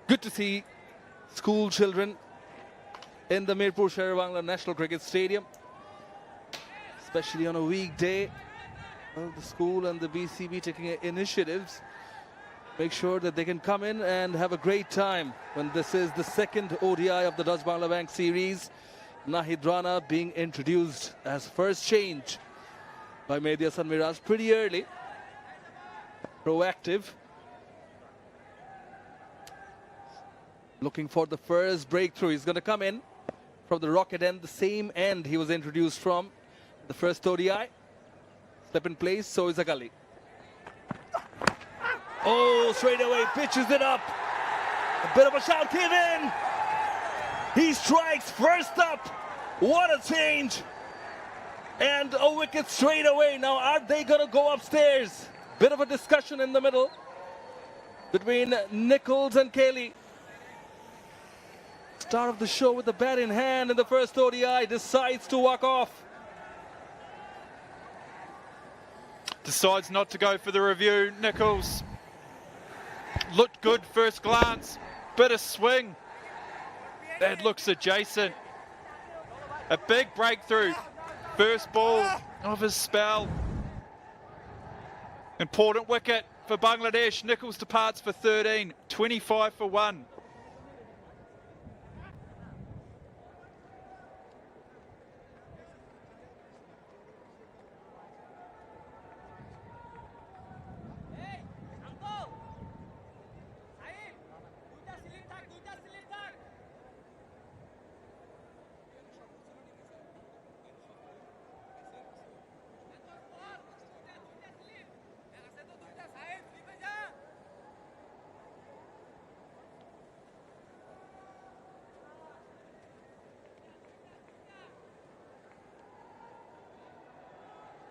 Good to see school children in the Mirpur Sher-e-Bangla National Cricket Stadium, especially on a weekday. Well, the school and the BCB taking initiatives, make sure that they can come in and have a great time when this is the second ODI of the Dutch Bangla Bank series. Nahid Rana being introduced as first change by Mehdi Hasan Miraj pretty early. Proactive. Looking for the first breakthrough. He's going to come in from the rocket end, the same end he was introduced from the first ODI. Step in place, so is Akali. Oh, straight away, pitches it up. A bit of a shout came in. He strikes first up. What a change. And a wicket straight away. Now, are they going to go upstairs? Bit of a discussion in the middle between Nicholls and Kelly. Star of the show with the bat in hand in the first ODI decides to walk off. Decides not to go for the review. Nichols looked good first glance. Bit of swing. That looks adjacent. A big breakthrough. First ball of his spell. Important wicket for Bangladesh. Nichols departs for 13. 25 for 1.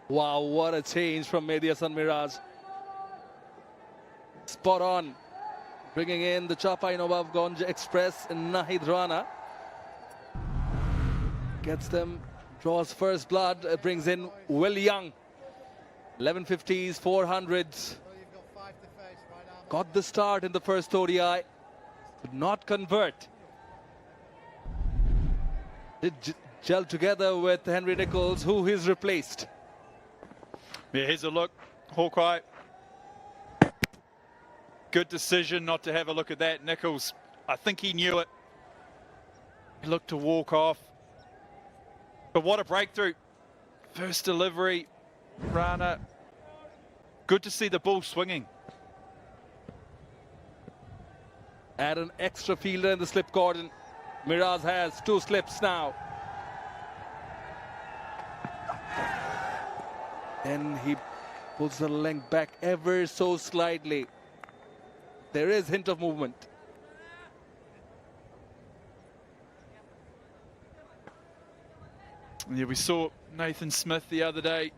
Wow, what a change from Mehdi Hasan Miraj. Spot on. Bringing in the Chapai Nawabganj Express and Nahid Rana. Gets them, draws first blood, brings in Will Young. 1150s, 400s. Got the start in the first ODI. Could not convert. Did gel together with Henry Nichols, who he's replaced. Yeah, here's a look. Hawkeye. Good decision not to have a look at that. Nichols, I think he knew it. He looked to walk off. But what a breakthrough. First delivery. Rana. Good to see the ball swinging. Add an extra fielder in the slip cordon. Miraj has 2 slips now. Then he pulls the length back ever so slightly. There is hint of movement. Yeah, we saw Nathan Smith the other day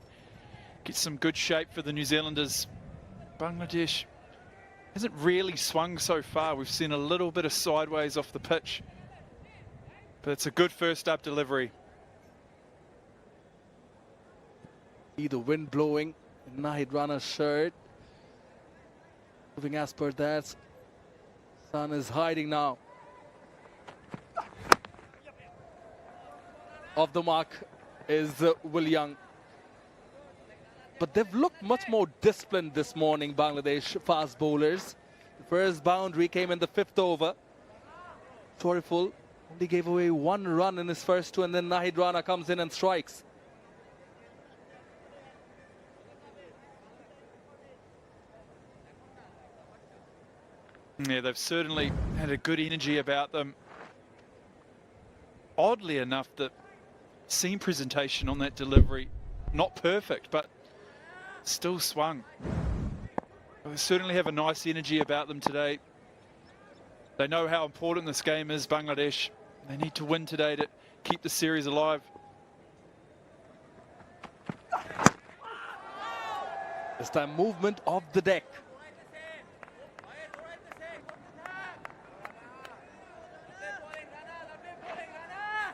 get some good shape for the New Zealanders. Bangladesh hasn't really swung so far. We've seen a little bit of sideways off the pitch. But it's a good first up delivery. See the wind blowing in Nahid Rana's shirt. Moving as per that. Sun is hiding now. Off the mark is Will Young. But they've looked much more disciplined this morning, Bangladesh fast bowlers. The first boundary came in the 5th over. Toriful only gave away 1 run in his first 2, and then Nahid Rana comes in and strikes. Yeah, they've certainly had a good energy about them. Oddly enough, the seam presentation on that delivery, not perfect, but still swung. They certainly have a nice energy about them today. They know how important this game is, Bangladesh. They need to win today to keep the series alive. This time movement of the deck.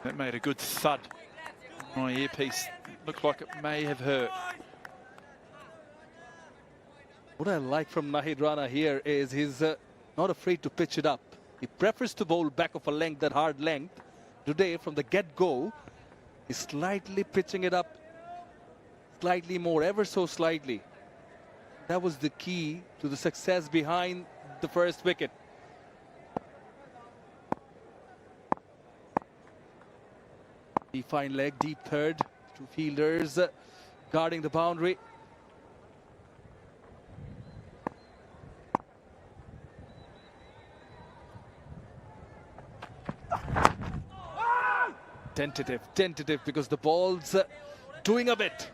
That made a good thud on my earpiece. Looked like it may have hurt. What I like from Nahid Rana here is he's not afraid to pitch it up. He prefers to bowl back of a length, that hard length. Today, from the get-go, he's slightly pitching it up, slightly more, ever so slightly. That was the key to the success behind the first wicket. The fine leg, deep third, 2 fielders guarding the boundary. Tentative, because the ball's doing a bit.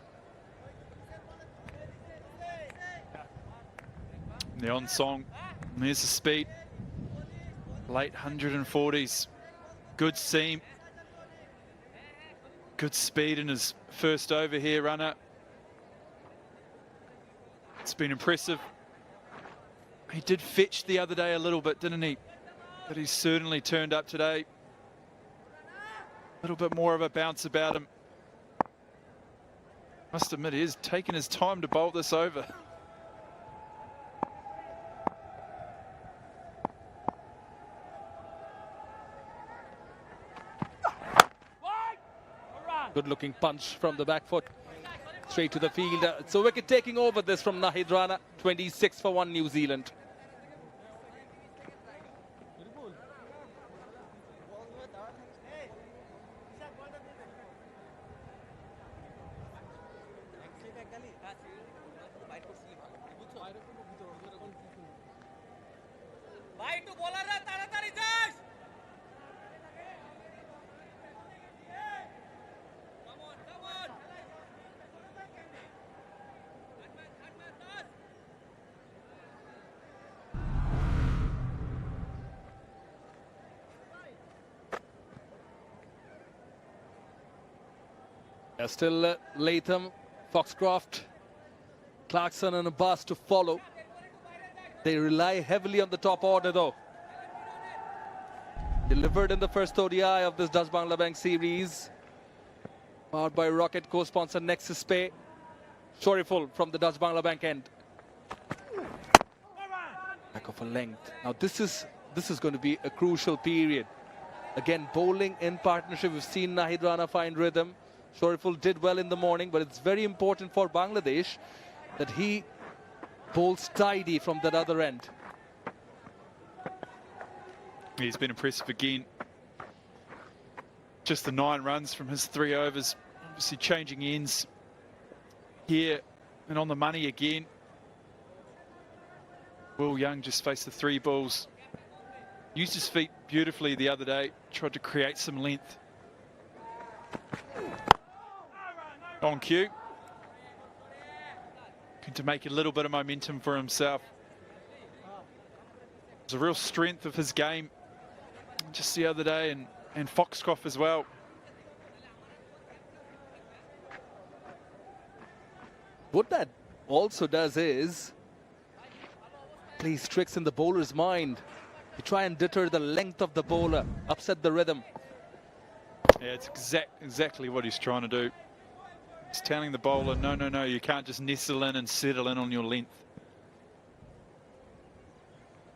The on song, there's the speed. Late 140s, good seam. Good speed in his first over here, Runner. It's been impressive. He did fetch the other day a little bit, didn't he? But he's certainly turned up today. little bit more of a bounce about him. Must admit, he is taking his time to bowl this over. Good looking punch from the back foot. Straight to the field. So wicket taking over this from Nahid Rana. 26 for 1 New Zealand. Still Latham, Foxcroft, Clarkson and Abbas to follow. They rely heavily on the top order though. Delivered in the first ODI of this Dutch Bangla Bank series. Powered by Rocket, co-sponsor Nexus Pay. Shoriful from the Dutch Bangla Bank end. Back of a length. Now this is going to be a crucial period. Again, bowling in partnership. We've seen Nahid Rana find rhythm. Shoriful did well in the morning, but it's very important for Bangladesh that he bowls tidy from that other end. He's been impressive again. Just the 9 runs from his 3 overs. Obviously changing ends here and on the money again. Will Young just faced the 3 balls. Used his feet beautifully the other day. Tried to create some length. On cue. To make a little bit of momentum for himself. It's a real strength of his game just the other day, and Foxcroft as well. What that also does is plays tricks in the bowler's mind. You try and deter the length of the bowler, upset the rhythm. Yeah, it's exactly what he's trying to do. He's telling the bowler, no, you can't just nestle in and settle in on your length.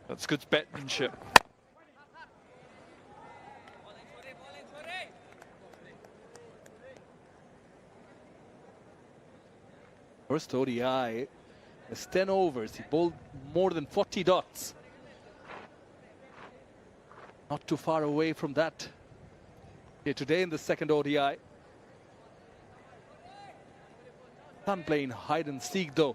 That's good batsmanship. First ODI is 10 overs. He bowled more than 40 dots. Not too far away from that here today in the second ODI. Sun playing hide and seek though.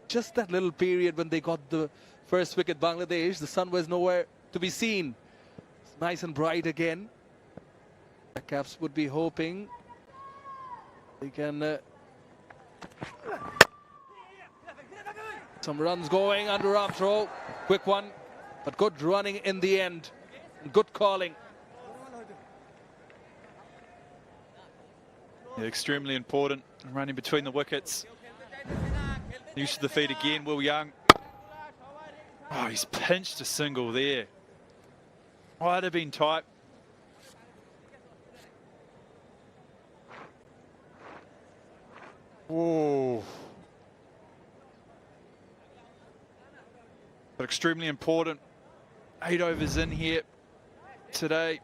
Just that little period when they got the first wicket, Bangladesh, the sun was nowhere to be seen. It's nice and bright again. The Caps would be hoping they can some runs going, underarm throw, quick one, but good running in the end, good calling. Yeah, extremely important, running between the wickets. Use of the feet again, Will Young. Oh, he's pinched a single there. Might have been tight. Whoa. But extremely important. 8 overs in here today.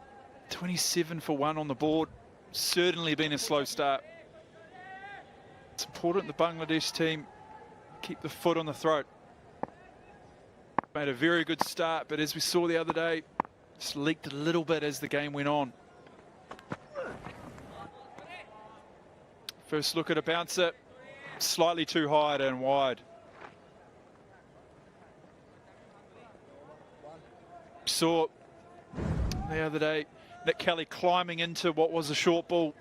27 for 1 on the board. Certainly been a slow start. It's important the Bangladesh team keep the foot on the throat. Made a very good start, but as we saw the other day, just leaked a little bit as the game went on. First look at a bouncer, slightly too high and wide. Saw the other day Nick Kelly climbing into what was a short ball,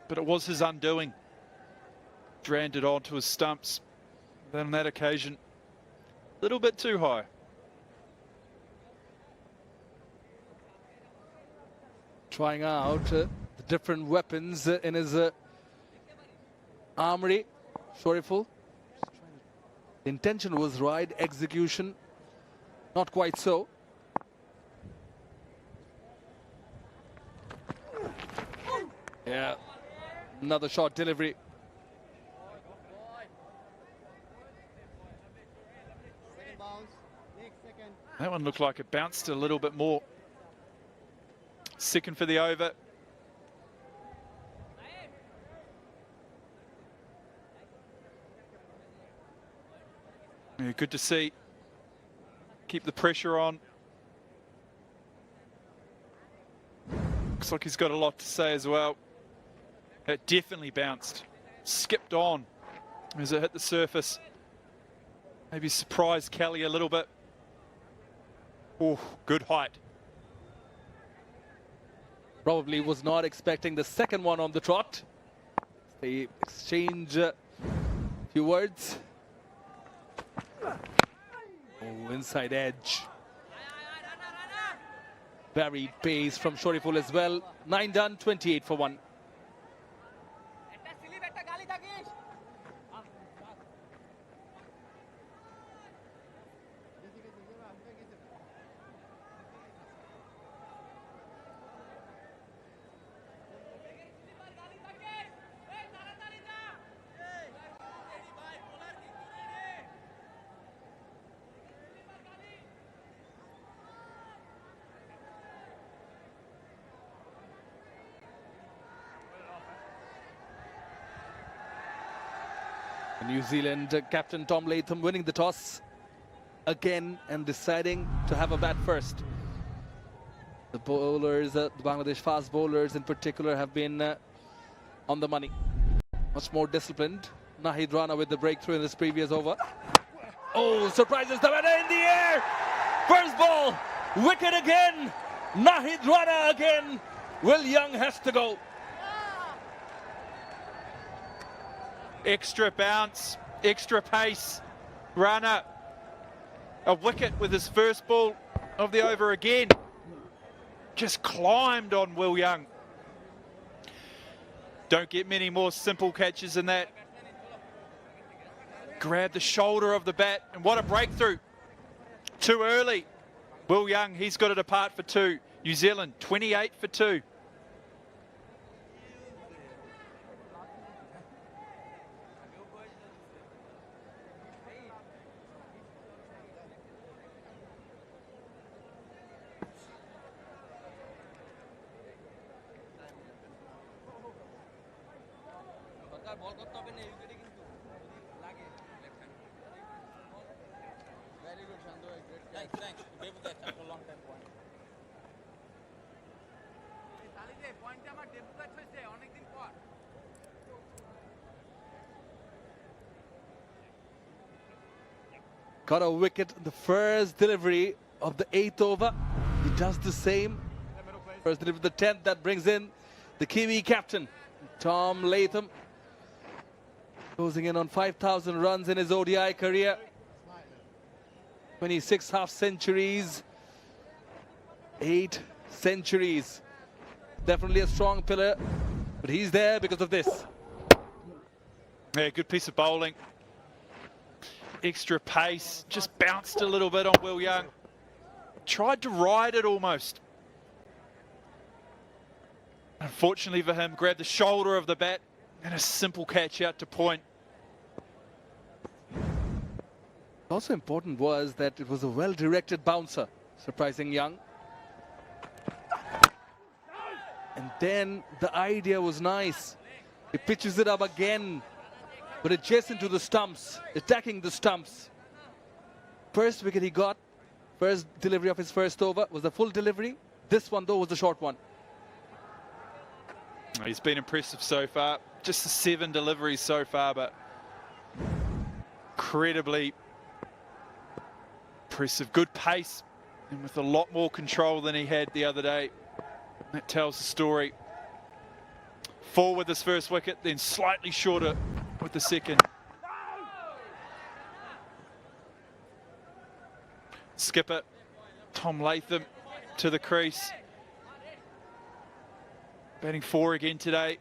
but it was his undoing. Dranned it onto his stumps. Then on that occasion, a little bit too high. Trying out the different weapons in his armory. Shoriful. The intention was right, execution not quite so. Yeah, another short delivery. That one looked like it bounced a little bit more. Second for the over. Yeah, good to see. Keep the pressure on. Looks like he's got a lot to say as well. It definitely bounced. Skipped on as it hit the surface. Maybe surprised Kelly a little bit. Oh, good height. Probably was not expecting the second one on the trot. They exchange a few words. Oh, inside edge. Varied pace from Shoriful as well. 9 done, 28 for 1. New Zealand captain Tom Latham winning the toss again and deciding to have a bat first. The bowlers, the Bangladesh fast bowlers in particular, have been on the money. Much more disciplined. Nahid Rana with the breakthrough in this previous over. Oh, surprises the batter in the air. First ball, wicket again. Nahid Rana again. Will Young has to go. Extra bounce, extra pace. Rana, a wicket with his first ball of the over again. Just climbed on Will Young. Don't get many more simple catches than that. Grabbed the shoulder of the bat, and what a breakthrough. Too early. Will Young, he's got to depart for 2. New Zealand, 28 for 2. Got a wicket the first delivery of the 8th over. He does the same. First delivery of the 10th, that brings in the Kiwi captain, Tom Latham. Closing in on 5,000 runs in his ODI career. 26 half centuries, 8 centuries. Definitely a strong pillar, but he's there because of this. Yeah, good piece of bowling. Extra pace, just bounced a little bit on Will Young. Tried to ride it almost. Unfortunately for him, grabbed the shoulder of the bat and a simple catch out to point. Also important was that it was a well-directed bouncer, surprising Young. And then the idea was nice. He pitches it up again, but adjacent to the stumps, attacking the stumps. First wicket he got, first delivery of his first over was a full delivery. This one though was a short one. He's been impressive so far. Just the 7 deliveries so far, but incredibly impressive. Good pace and with a lot more control than he had the other day. That tells the story. 4 with his first wicket, then slightly shorter with the second. Skipper Tom Latham to the crease. Batting 4 again today.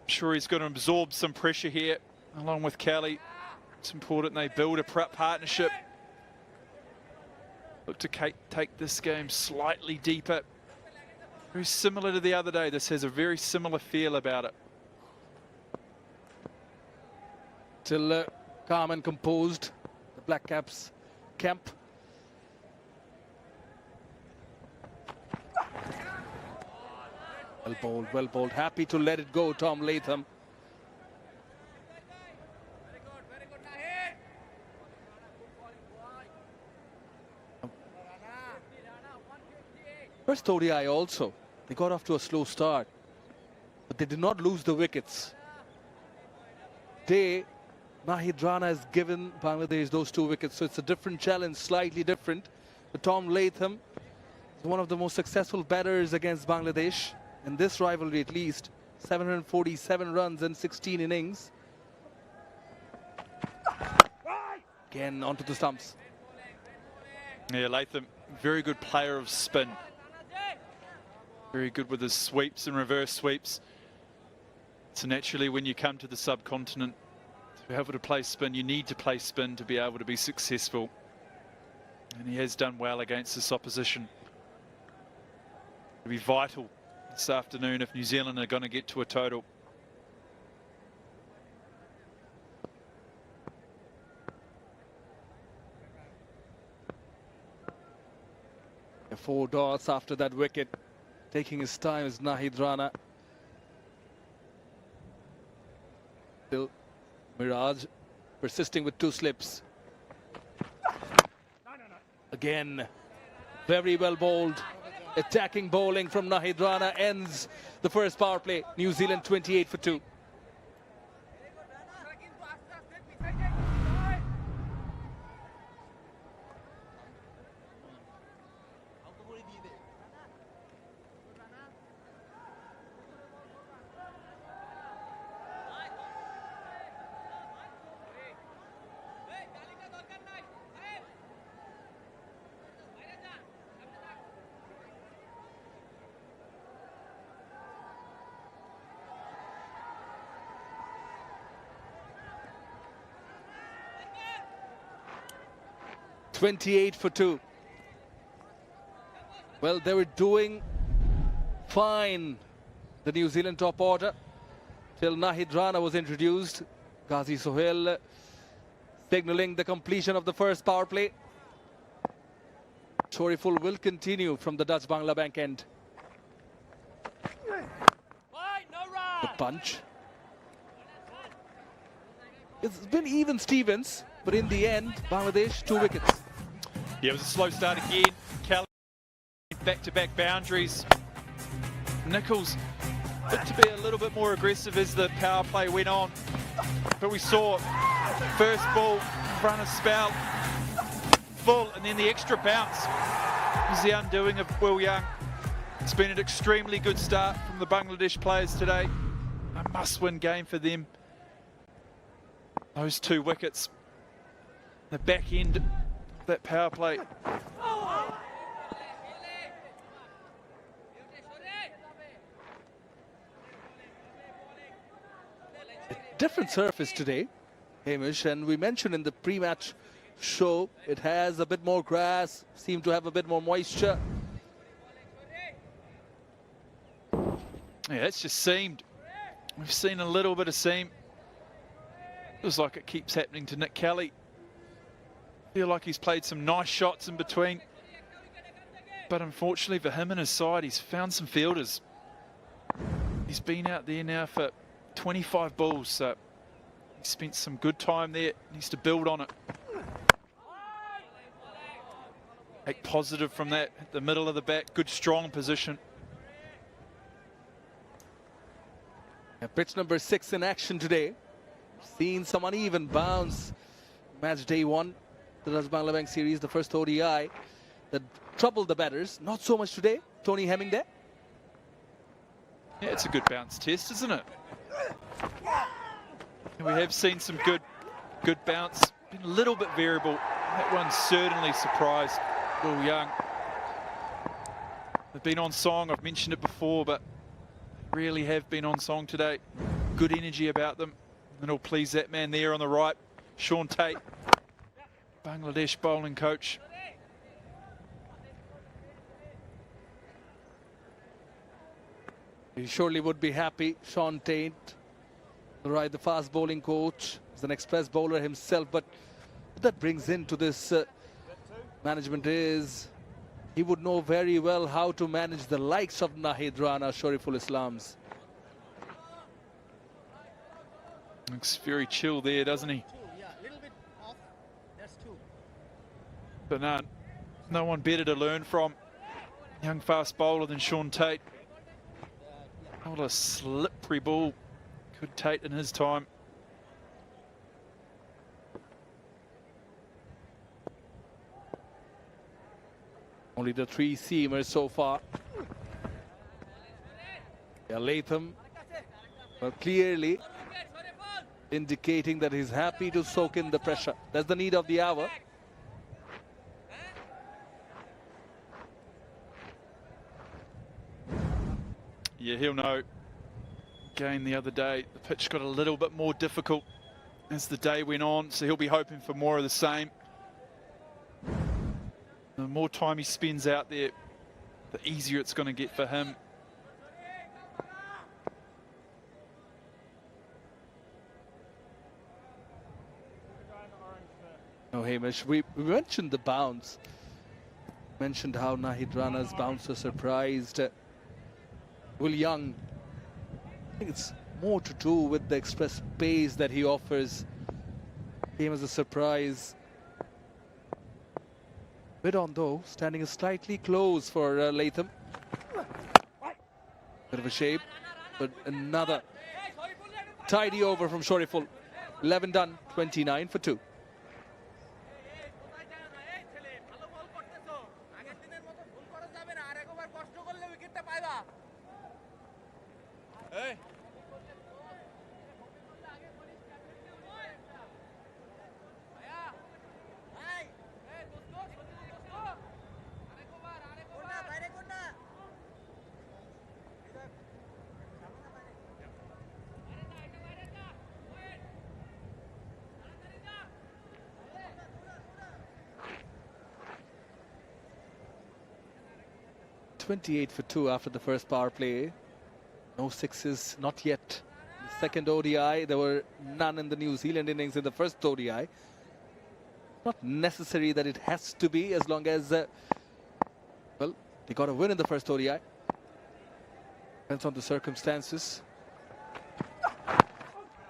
I'm sure he's going to absorb some pressure here along with Kelly. It's important they build a partnership. Look to take this game slightly deeper. Very similar to the other day. This has a very similar feel about it. Still calm and composed, the Black Caps camp. Well bowled. Happy to let it go, Tom Latham. First ODI also, they got off to a slow start, but they did not lose the wickets. Nahid Rana has given Bangladesh those 2 wickets, so it's a different challenge, slightly different. But Tom Latham is one of the most successful batters against Bangladesh in this rivalry, at least. 747 runs in 16 innings. Again onto the stumps. Yeah, Latham, very good player of spin. Very good with his sweeps and reverse sweeps. So naturally, when you come to the subcontinent, to be able to play spin, you need to play spin to be able to be successful. And he has done well against this opposition. It'll be vital this afternoon if New Zealand are going to get to a total. The 4 dots after that wicket. Taking his time is Nahid Rana. Still Miraj persisting with 2 slips. Again, very well bowled. Attacking bowling from Nahid Rana ends the first power play. New Zealand 28 for 2. $28 for 2. Well, they were doing fine, the New Zealand top order, till Nahid Rana was introduced. Ghazi Sohail signalling the completion of the first power play. Storyful will continue from the Dutch Bangla Bank end. The punch. It's been even Stevens, but in the end, Bangladesh 2 wickets. Yeah, it was a slow start again. Kelly back-to-back boundaries. Nichols looked to be a little bit more aggressive as the power play went on. But we saw first ball, front of spout, full, and then the extra bounce is the undoing of Will Young. It's been an extremely good start from the Bangladesh players today. A must-win game for them. Those 2 wickets, the back end of that power play. Different surface today, Hamish, and we mentioned in the pre-match show it has a bit more grass, seemed to have a bit more moisture. Yeah, it's just seamed. We've seen a little bit of seam. Feels like it keeps happening to Nick Kelly. Feel like he's played some nice shots in between. But unfortunately for him and his side, he's found some fielders. He's been out there now for 25 balls, so he spent some good time there. Needs to build on it. Take positive from that at the middle of the bat. Good strong position. Pitch number 6 in action today. Seen some uneven bounce. Match day 1, the Dutch Bangla Bank series, the first ODI that troubled the batters. Not so much today. Tony Hemming there. Yeah, it's a good bounce test, isn't it? We have seen some good bounce. Been a little bit variable. That one certainly surprised Will Young. They've been on song. I've mentioned it before, but really have been on song today. Good energy about them. And it'll please that man there on the right, Sean Tate, Bangladesh bowling coach. He surely would be happy. Sean Tate, right, the fast bowling coach, is an express bowler himself, but what that brings into this management is he would know very well how to manage the likes of Nahid Rana, Shariful Islams. Looks very chill there, doesn't he? But no one better to learn from. Young fast bowler than Sean Tate. What a slippery ball could Tate in his time. Only the 3 seamers so far. Yeah, Latham, well, clearly indicating that he's happy to soak in the pressure. That's the need of the hour. Yeah, he'll know. Game the other day, the pitch got a little bit more difficult as the day went on, so he'll be hoping for more of the same. The more time he spends out there, the easier it's going to get for him. Oh, Hamish, we mentioned the bounce. Mentioned how Nahid Rana's bouncer surprised Will Young. I think it's more to do with the express pace that he offers. Came as a surprise. Bit on though, standing slightly close for Latham. Bit of a shape, but another tidy over from Shariful. 11 done, 29 for 2. .28 for 2 after the first power play. No sixes, not yet. The second ODI, there were none in the New Zealand innings in the first ODI. Not necessary that it has to be, as long as, well, they got a win in the first ODI. Depends on the circumstances.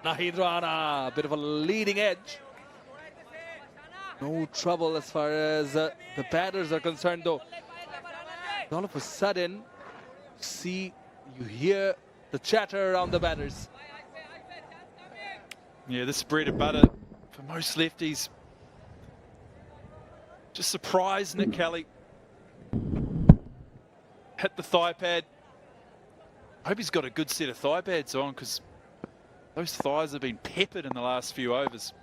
Nahid Rana, a bit of a leading edge. No trouble as far as the batters are concerned, though. All of a sudden, you hear the chatter around the batters. Yeah, this bread and butter for most lefties. Just surprised Nick Kelly. Hit the thigh pad. I hope he's got a good set of thigh pads on, because those thighs have been peppered in the last few overs.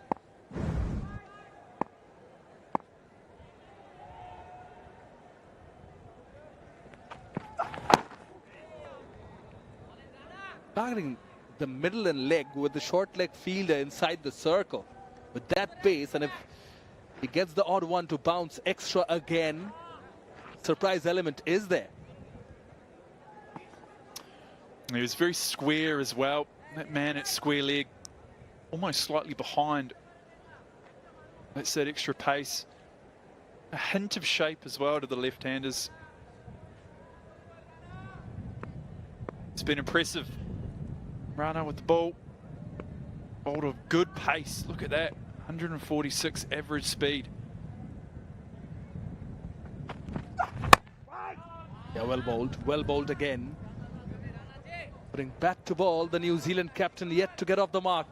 Targeting the middle and leg with the short leg fielder inside the circle. With that pace, and if he gets the odd one to bounce extra again, surprise element is there. He was very square as well. That man at square leg, almost slightly behind. That's that extra pace. A hint of shape as well to the left-handers. It's been impressive. Rana with the ball. Bowled of good pace. Look at that. 146 average speed. Yeah, well bowled again. Putting back to ball, the New Zealand captain yet to get off the mark.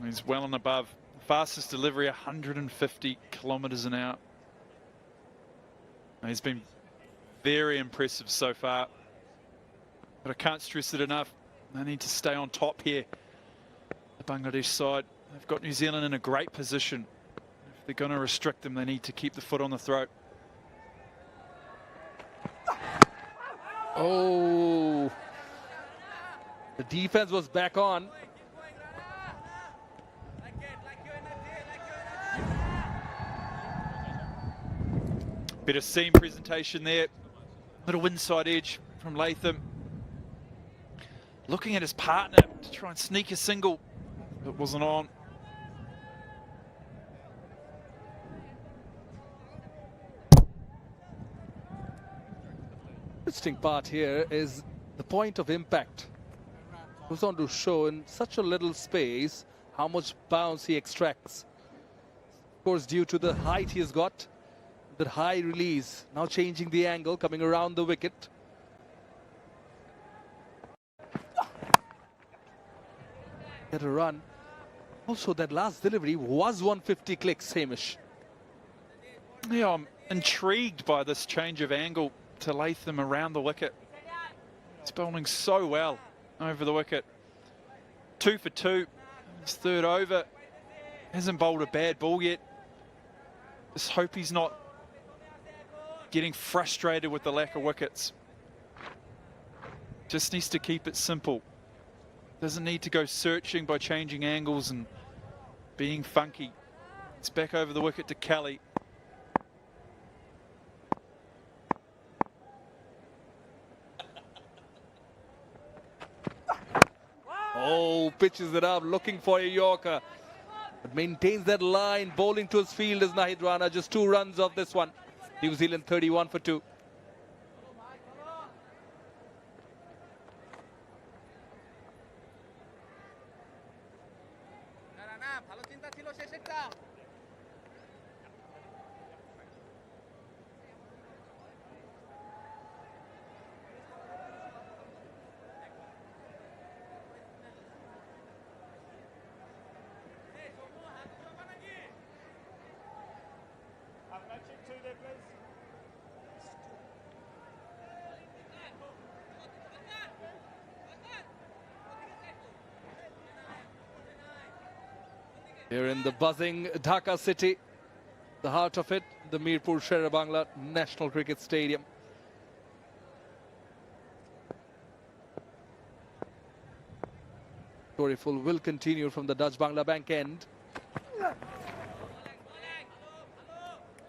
He's well and above. Fastest delivery, 150 kilometres an hour. He's been very impressive so far. But I can't stress it enough. They need to stay on top here. The Bangladesh side, they've got New Zealand in a great position. If they're going to restrict them, they need to keep the foot on the throat. Oh, the defense was back on. Bit of seam presentation there. Little inside edge from Latham. Looking at his partner to try and sneak a single. It wasn't on. Interesting part here is the point of impact. Goes on to show in such a little space how much bounce he extracts. Of course, due to the height he has got, that high release, now changing the angle, coming around the wicket. Get a run. Also, that last delivery was 150 clicks, Hamish. Yeah, I'm intrigued by this change of angle to Latham around the wicket. It's bowling so well over the wicket. 2 for 2. His third over. Hasn't bowled a bad ball yet. Just hope he's not getting frustrated with the lack of wickets. Just needs to keep it simple. Doesn't need to go searching by changing angles and being funky. It's back over the wicket to Kelly. Oh, pitches it up, looking for a Yorker. But maintains that line, bowling to his field is Nahid Rana. Just 2 runs off this one. New Zealand 31 for 2. Here in the buzzing Dhaka city, the heart of it, the Mirpur Sher-e-Bangla National Cricket Stadium. Storyful will continue from the Dutch Bangla Bank end.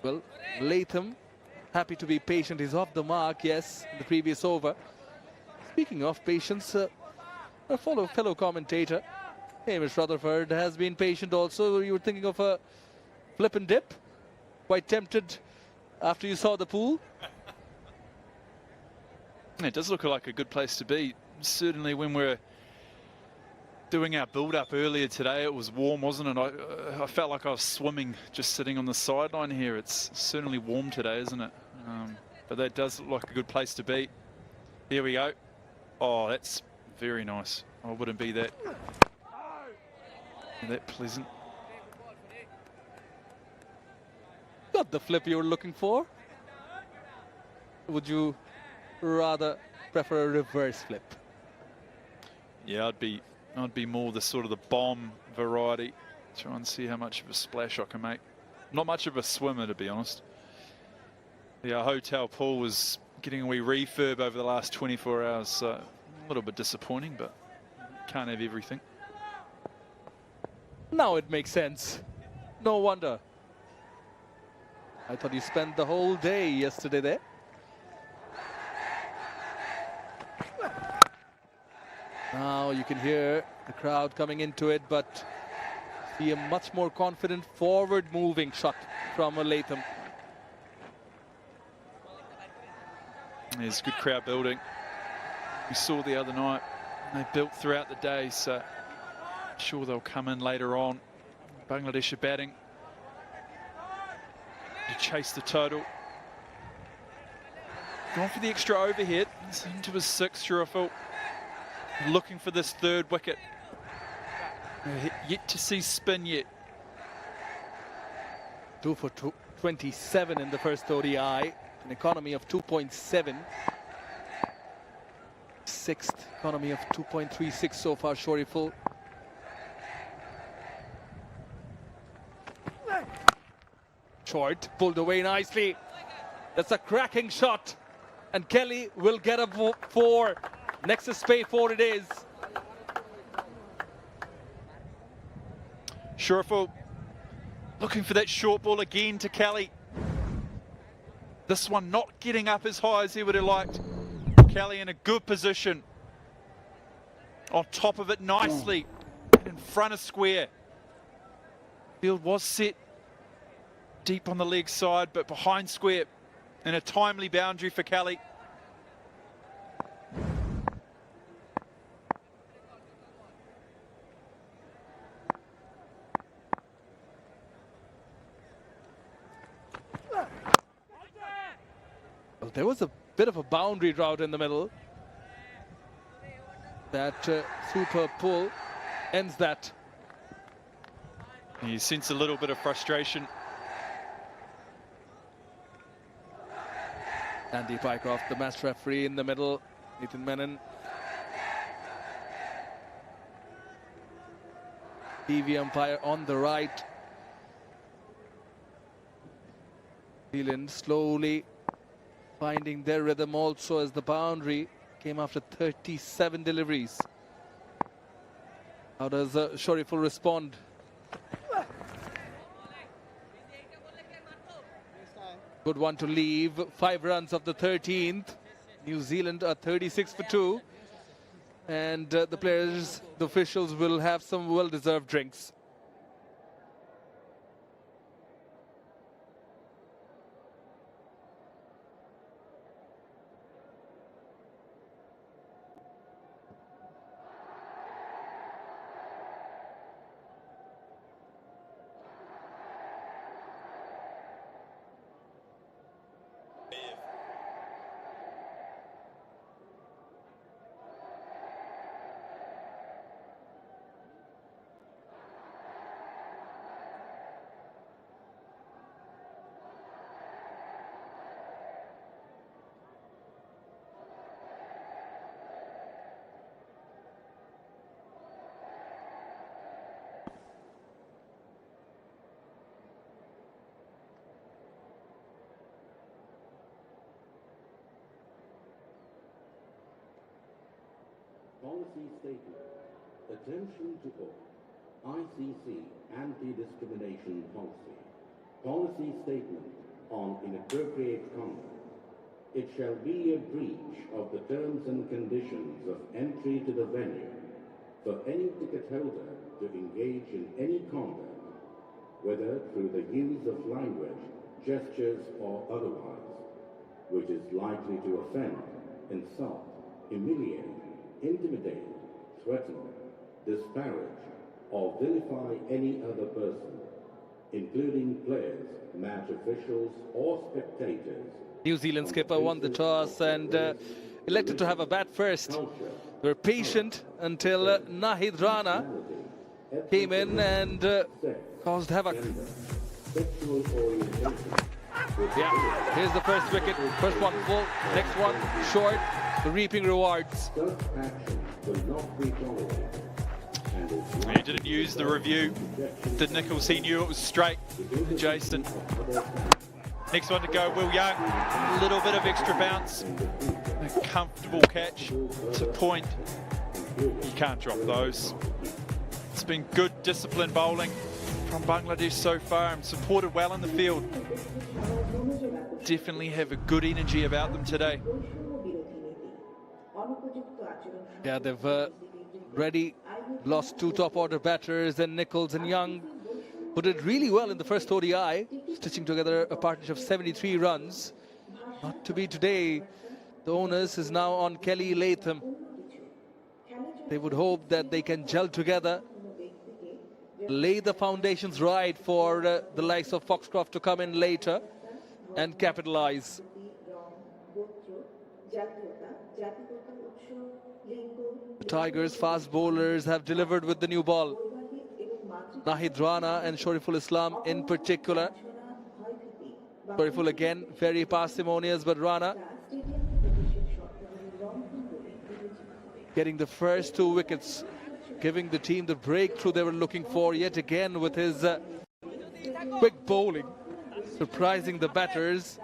Well, Latham, happy to be patient. He's off the mark, yes, in the previous over. Speaking of patience, a fellow commentator, Hamish Rutherford, has been patient also. You were thinking of a flip and dip? Quite tempted after you saw the pool? It does look like a good place to be. Certainly when we're doing our build-up earlier today, it was warm, wasn't it? I felt like I was swimming just sitting on the sideline here. It's certainly warm today, isn't it? But that does look like a good place to be. Here we go. Oh, that's very nice. I wouldn't be that pleasant. Got the flip you were looking for? Would you rather prefer a reverse flip? Yeah, I'd be more the sort of the bomb variety. Try and see how much of a splash I can make. Not much of a swimmer, to be honest. Yeah, hotel pool was getting a wee refurb over the last 24 hours, so a little bit disappointing, but can't have everything. Now it makes sense. No wonder. I thought you spent the whole day yesterday there. Now you can hear the crowd coming into it, but see a much more confident forward-moving shot from Latham. There's good crowd building. We saw the other night. They built throughout the day, so I'm sure they'll come in later on. Bangladesh are batting to chase the total. Going for the extra overhead. It's into his 6th, Shurafil. Looking for this 3rd wicket. Yet to see spin yet. 2 for 27 in the first ODI. An economy of 2.7. 6th economy of 2.36 so far, Shoriful. Short, pulled away nicely. That's a cracking shot. And Kelly will get a 4. Next spay 4 it is. Shurafil looking for that short ball again to Kelly. This one not getting up as high as he would have liked. Kelly in a good position. On top of it nicely. In front of square. Field was set deep on the leg side, but behind square. And a timely boundary for Kelly. Well, there was a bit of a boundary drought in the middle. That super pull ends that. You sense a little bit of frustration. Andy Pycroft, the match referee in the middle. Nathan Menon. TV umpire on the right. New Zealand slowly finding their rhythm also as the boundary came after 37 deliveries. How does Shoriful respond? Good one to leave. 5 runs of the 13th. New Zealand are 36 for 2. And the players, the officials will have some well-deserved drinks. Policy statement. Attention to all. ICC anti-discrimination policy. Policy statement on inappropriate conduct. It shall be a breach of the terms and conditions of entry to the venue for any ticket holder to engage in any conduct, whether through the use of language, gestures or otherwise, which is likely to offend, insult, humiliate, intimidate, threaten, disparage, or vilify any other person, including players, match officials, or spectators. New Zealand skipper won the toss and elected to have a bat first. They were patient until Nahid Rana came in and caused havoc. Sexual orientation. Yeah, here's the first wicket. First one full, next one short. The reaping rewards. Such action will not be tolerated. And is He didn't use the review. Did Nichols? He knew it was straight. Jason. Next one to go, Will Young. A little bit of extra bounce. A comfortable catch to point. You can't drop those. It's been good disciplined bowling from Bangladesh so far and supported well in the field. Definitely have a good energy about them today. Yeah, they've already lost 2 top order batters, and Nichols and Young who did really well in the first ODI, stitching together a partnership of 73 runs. Not to be today. The onus is now on Kelly Latham. They would hope that they can gel together, lay the foundations right for the likes of Foxcroft to come in later and capitalize. The Tigers fast bowlers have delivered with the new ball. Nahid Rana and Shoriful Islam in particular. Shoriful again very parsimonious, but Rana getting the first 2 wickets, giving the team the breakthrough they were looking for yet again with his quick bowling, surprising the batters.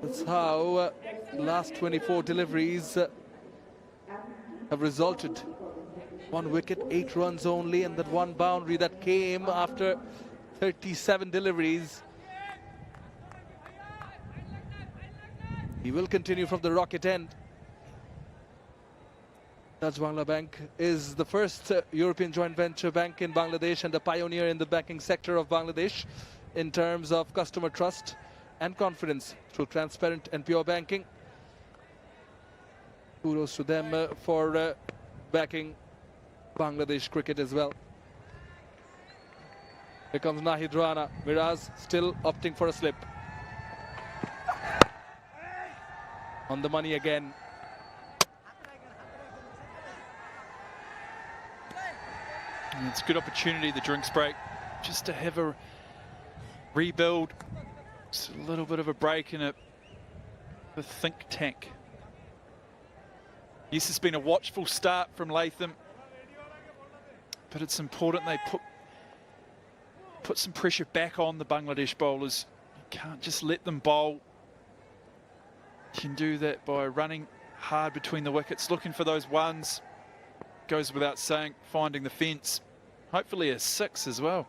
That's how the last 24 deliveries have resulted. 1 wicket, 8 runs only, and that 1 boundary that came after 37 deliveries. He will continue from the rocket end. Dutch Bangla Bank is the first European joint venture bank in Bangladesh and a pioneer in the banking sector of Bangladesh in terms of customer trust and confidence through transparent and pure banking. Kudos to them for backing Bangladesh cricket as well. Here comes Nahid Rana. Miraz still opting for a slip. On the money again. And it's a good opportunity, the drinks break, just to have a rebuild. Just a little bit of a break in a think tank. Yes, it's been a watchful start from Latham, but it's important they put some pressure back on the Bangladesh bowlers. You can't just let them bowl. You can do that by running hard between the wickets, looking for those ones. Goes without saying, finding the fence. Hopefully a 6 as well.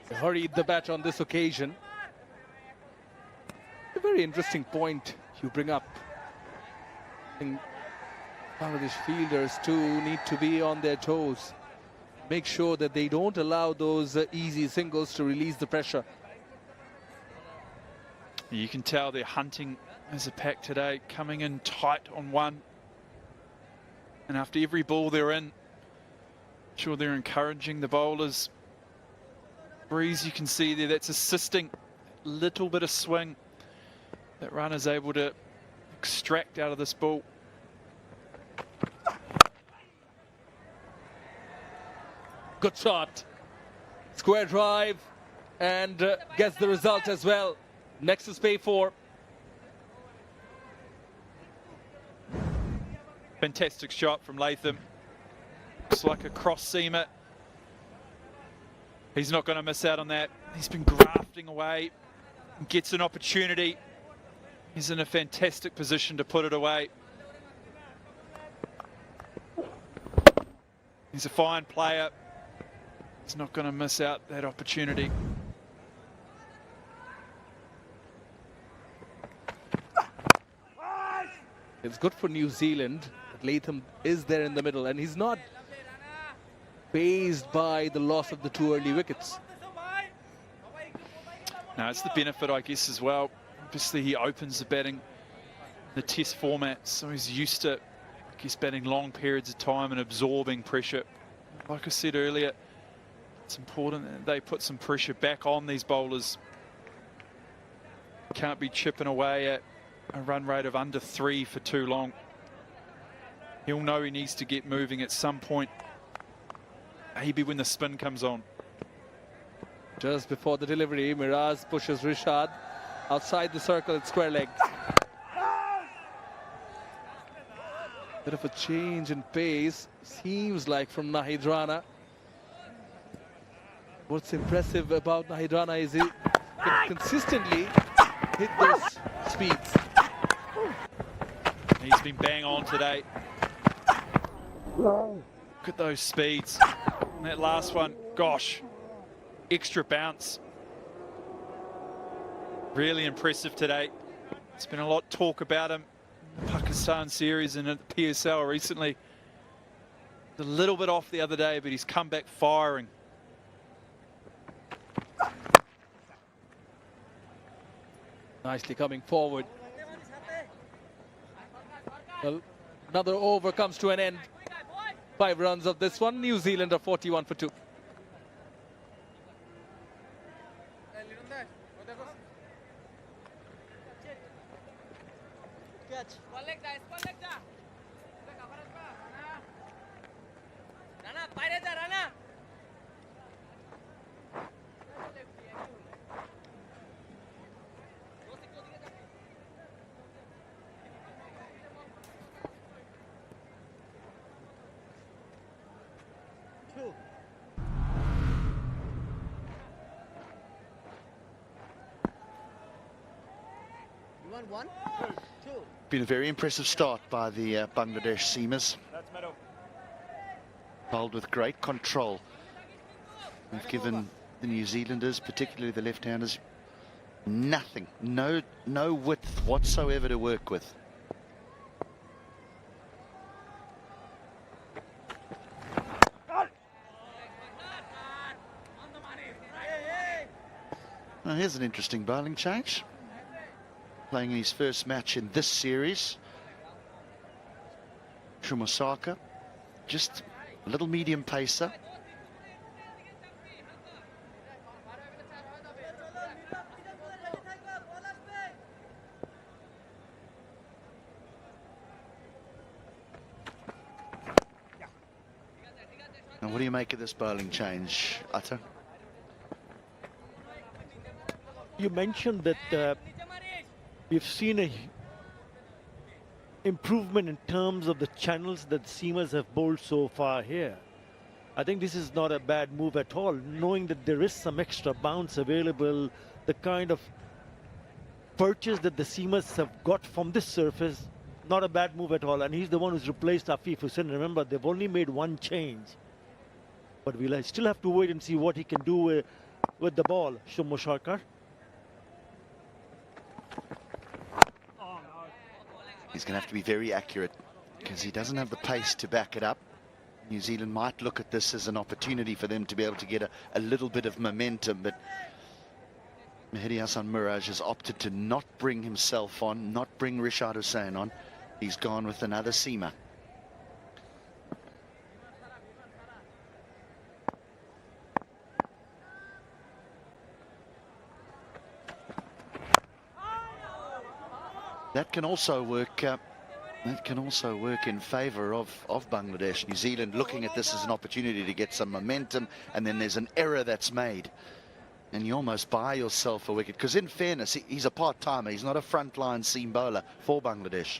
They hurried the bat on this occasion. A very interesting point you bring up. I think Bangladesh fielders too need to be on their toes. Make sure that they don't allow those easy singles to release the pressure. You can tell they're hunting as a pack today, coming in tight on one. And after every ball they're in, sure they're encouraging the bowlers. Breeze, you can see there, that's assisting. Little bit of swing that runner's able to extract out of this ball. Good shot. Square drive and gets the result as well. Next is pay for. Fantastic shot from Latham. Looks like a cross seamer. He's not going to miss out on that. He's been grafting away. Gets an opportunity. He's in a fantastic position to put it away. He's a fine player. He's not going to miss out that opportunity. It's good for New Zealand. Latham is there in the middle and he's not fazed by the loss of the 2 early wickets. Now it's the benefit, I guess, as well. Obviously he opens the batting in the test format, so he's used to, I guess, batting long periods of time and absorbing pressure. Like I said earlier, it's important that they put some pressure back on these bowlers. Can't be chipping away at a run rate of under 3 for too long. He'll know he needs to get moving at some point, maybe when the spin comes on. Just before the delivery, Miraz pushes Rishad outside the circle at square leg. Bit of a change in pace, seems like, from Nahid Rana. What's impressive about Nahid Rana is he can consistently hit those speeds. He's been bang on today. Look at those speeds. And that last one, gosh, extra bounce. Really impressive today. There's been a lot of talk about him in the Pakistan series and at the PSL recently. A little bit off the other day, but he's come back firing. Nicely coming forward. Well, another over comes to an end. 5 runs of this one. New Zealand are 41 for 2. Been a very impressive start by the Bangladesh seamers. Bowled with great control. We've given the New Zealanders, particularly the left-handers, Nothing, no width whatsoever to work with. Now here's an interesting bowling change. Playing in his first match in this series. Shumosaka, just a little medium pacer. Now what do you make of this bowling change, Atta? You mentioned that we've seen a improvement in terms of the channels that seamers have bowled so far here. I think this is not a bad move at all, knowing that there is some extra bounce available, the kind of purchase that the seamers have got from this surface, not a bad move at all. And he's the one who's replaced Afif Hussain. Remember, they've only made one change. But we'll still have to wait and see what he can do with the ball, Shumo Sarkar. He's going to have to be very accurate because he doesn't have the pace to back it up. New Zealand might look at this as an opportunity for them to be able to get a little bit of momentum, but Mehidy Hasan Miraj has opted to not bring himself on, not bring Rishad Hussain on. He's gone with another seamer. That can also work. That can also work in favour of Bangladesh. New Zealand looking at this as an opportunity to get some momentum, and then there's an error that's made, and you almost buy yourself a wicket. Because in fairness, he's a part-timer. He's not a frontline seam bowler for Bangladesh.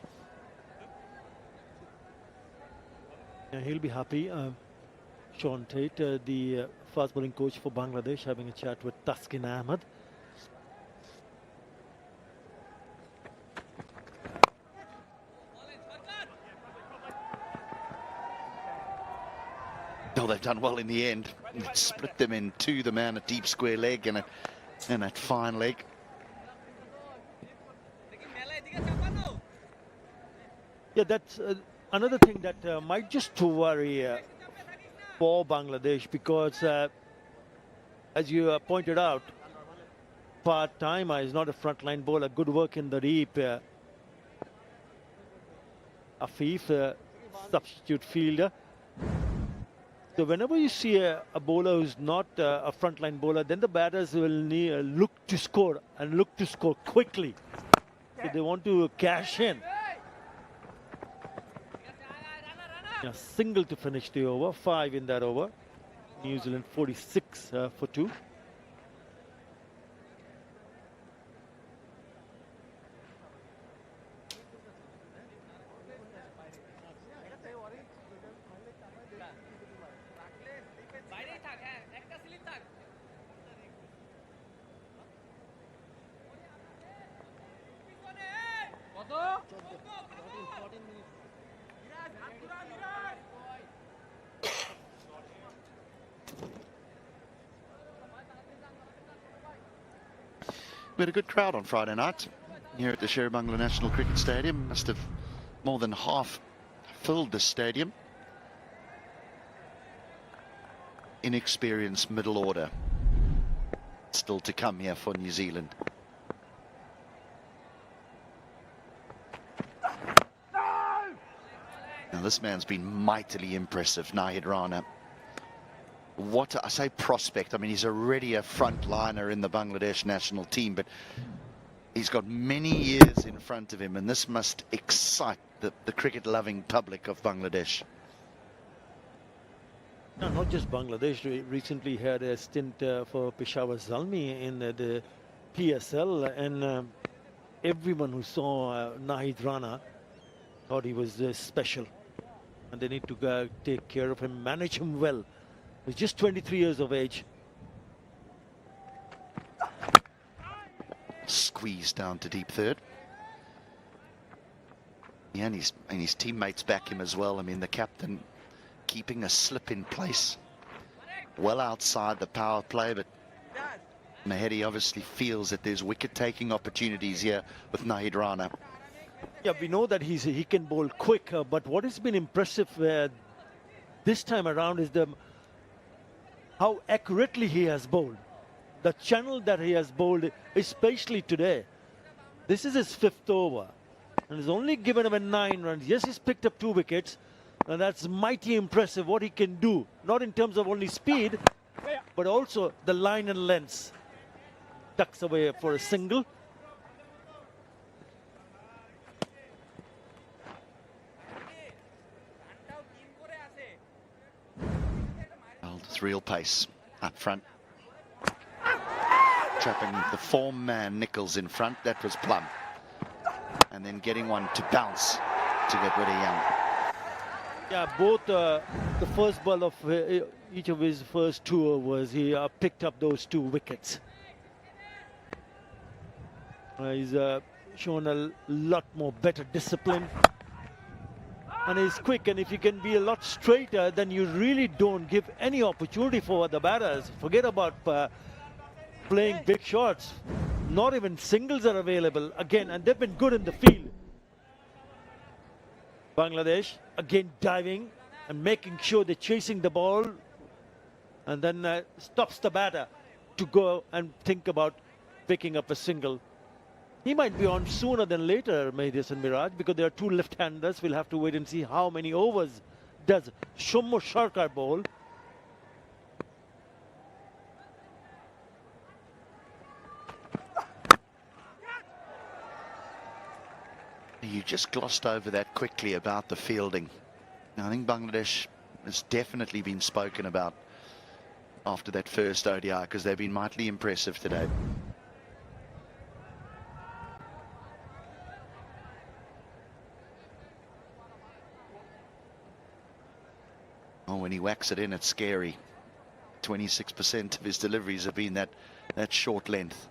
Yeah, he'll be happy. Sean Tate, the fast bowling coach for Bangladesh, having a chat with Taskin Ahmed. No, they've done well in the end. Split them in two, the man at deep square leg and that fine leg. Yeah, that's another thing that might just to worry for Bangladesh, because as you pointed out, part-timer is not a frontline bowler. Good work in the deep. Afif, substitute fielder. So whenever you see a bowler who's not a frontline bowler, then the batters will look to score and look to score quickly. So they want to cash in. A single to finish the over, 5 in that over. New Zealand 46 for 2. We had a good crowd on Friday night here at the Sheribangla National Cricket Stadium. Must have more than half filled the stadium. Inexperienced middle order still to come here for New Zealand. Now this man's been mightily impressive, Nahid Rana. What I say prospect, I mean he's already a frontliner in the Bangladesh national team, but he's got many years in front of him, and this must excite the cricket loving public of Bangladesh. No, not just Bangladesh. We recently had a stint for Peshawar Zalmi in the PSL, and everyone who saw Nahid Rana thought he was special, and they need to take care of him, manage him well. He's just 23 years of age. Squeezed down to deep third. Yeah, and his teammates back him as well. I mean, the captain keeping a slip in place. Well outside the power play, but Mahedi obviously feels that there's wicket-taking opportunities here with Nahid Rana. Yeah, we know that he can bowl quick, but what has been impressive this time around is how accurately he has bowled. The channel that he has bowled, especially today. This is his 5th over, and he's only given him 9 runs. Yes, he's picked up 2 wickets, and that's mighty impressive what he can do. Not in terms of only speed, but also the line and lengths. Ducks away for a single. It's real pace up front. Trapping the form man Nichols in front. That was Plum. And then getting one to bounce to get rid of Young. Yeah, both the first ball of each of his first 2 overs, he picked up those 2 wickets. He's shown a lot more better discipline. And he's quick, and if you can be a lot straighter, then you really don't give any opportunity for the batters. Forget about playing big shots. Not even singles are available again, and they've been good in the field. Bangladesh again diving and making sure they're chasing the ball, and then stops the batter to go and think about picking up a single. He might be on sooner than later, Mahedi Hasan Miraj, because there are 2 left-handers. We'll have to wait and see how many overs does Soumya Sarkar bowl. You just glossed over that quickly about the fielding. I think Bangladesh has definitely been spoken about after that first ODI because they've been mightily impressive today. Oh, when he whacks it in, it's scary. 26% of his deliveries have been that short length.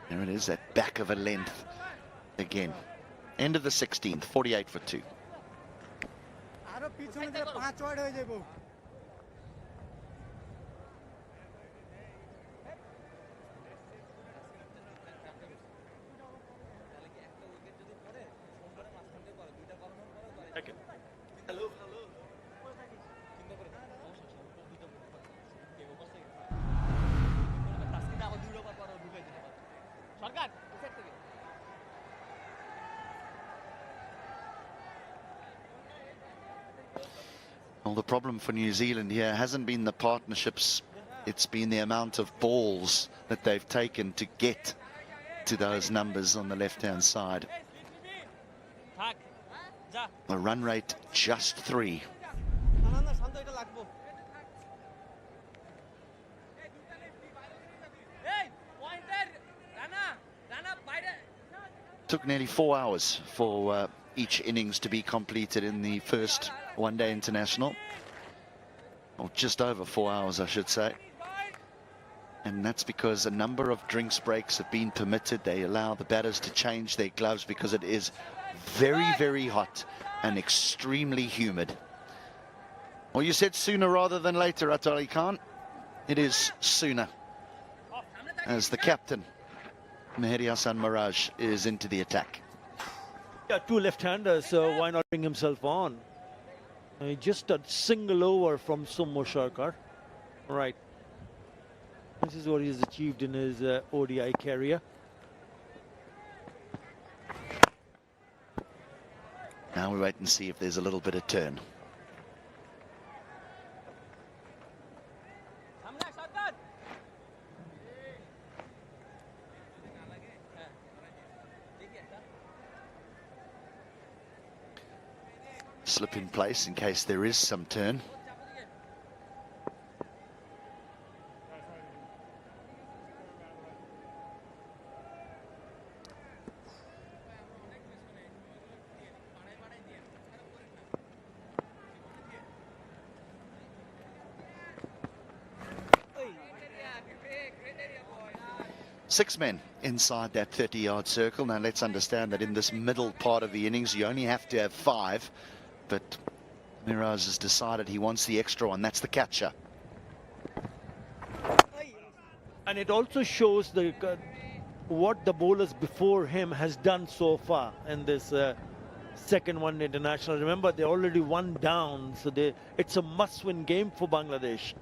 There it is, that back of a length again. End of the 16th, 48 for 2. Well, the problem for New Zealand here hasn't been the partnerships, it's been the amount of balls that they've taken to get to those numbers on the left-hand side. The run rate just 3. Took nearly 4 hours for each innings to be completed in the first one-day international, or just over 4 hours, I should say. And that's because a number of drinks breaks have been permitted. They allow the batters to change their gloves because it is very, very hot and extremely humid. Well, you said sooner rather than later, Atar Ali Khan. It is sooner, as the captain, Mahedi Hasan Miraj, is into the attack. Yeah, 2 left-handers, so why not bring himself on? Just a single over from Soumya Sarkar. Right. This is what he's achieved in his ODI career. Now we wait and see if there's a little bit of turn. Slip in place in case there is some turn. 6 men inside that 30-yard circle. Now let's understand that in this middle part of the innings you only have to have 5, but Miraz has decided he wants the extra one. That's the catcher. And it also shows the what the bowlers before him has done so far in this second one international. Remember, they're already 1 down, so it's a must-win game for Bangladesh.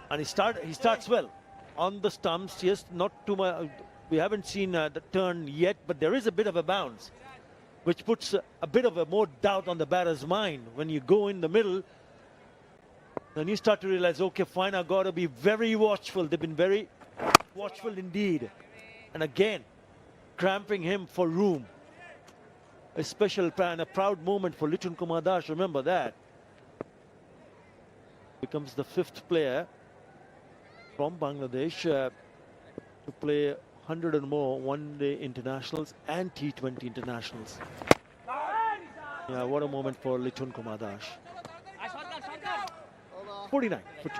And he starts well on the stumps. Yes, not too much. We haven't seen the turn yet, but there is a bit of a bounce, which puts a bit of a more doubt on the batter's mind. When you go in the middle, then you start to realize, okay, fine, I've got to be very watchful. They've been very watchful indeed. And again, cramping him for room. A special and a proud moment for Liton Kumar Das, remember that. Becomes the 5th player from Bangladesh to play 100 and more one-day internationals and T20 internationals. Yeah, what a moment for Liton Kumar Das. 49 for 2.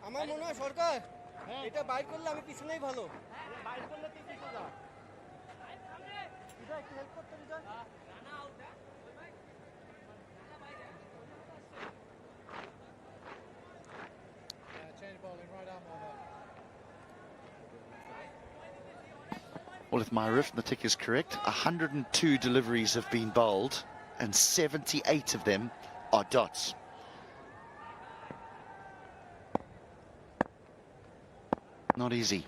আমার মনে হয় সরকার এটা বাইর করলে আমি পিছনেই ভালো বাইর করলে তুই পিছনে যা এটা একটু হেল্প করতে দিন না আউট ওই ভাই না বাইরে change bowling right arm over. Well, if my arithmetic is correct, 102 deliveries have been bowled and 78 of them are dots. Not easy.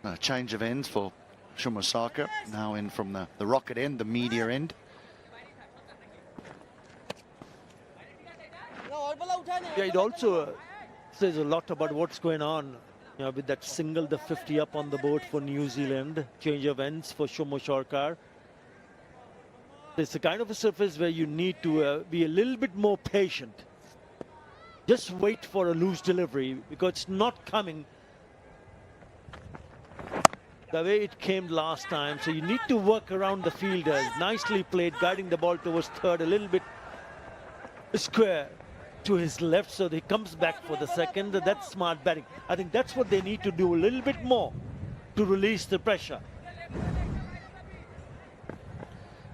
A change of ends for Shumasaka, now in from the rocket end, the media end. Yeah, it also says a lot about what's going on, you know, with that single, the 50 up on the board for New Zealand, change of ends for Shomo Sarkar. It's the kind of a surface where you need to be a little bit more patient. Just wait for a loose delivery because it's not coming the way it came last time. So you need to work around the fielders. Nicely played, guiding the ball towards third, a little bit square to his left, so he comes back for the second. That's smart batting. I think that's what they need to do a little bit more to release the pressure.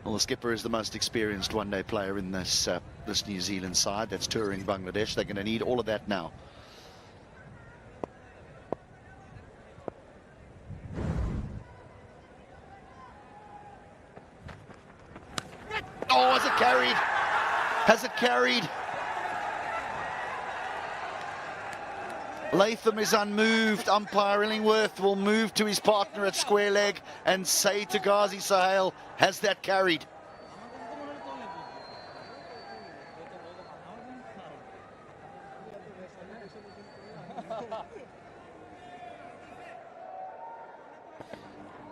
Well, the skipper is the most experienced one-day player in this this New Zealand side that's touring Bangladesh. They're going to need all of that now. Oh, has it carried? Has it carried? Latham is unmoved. Umpire Illingworth will move to his partner at square leg and say to Ghazi Sohail, has that carried?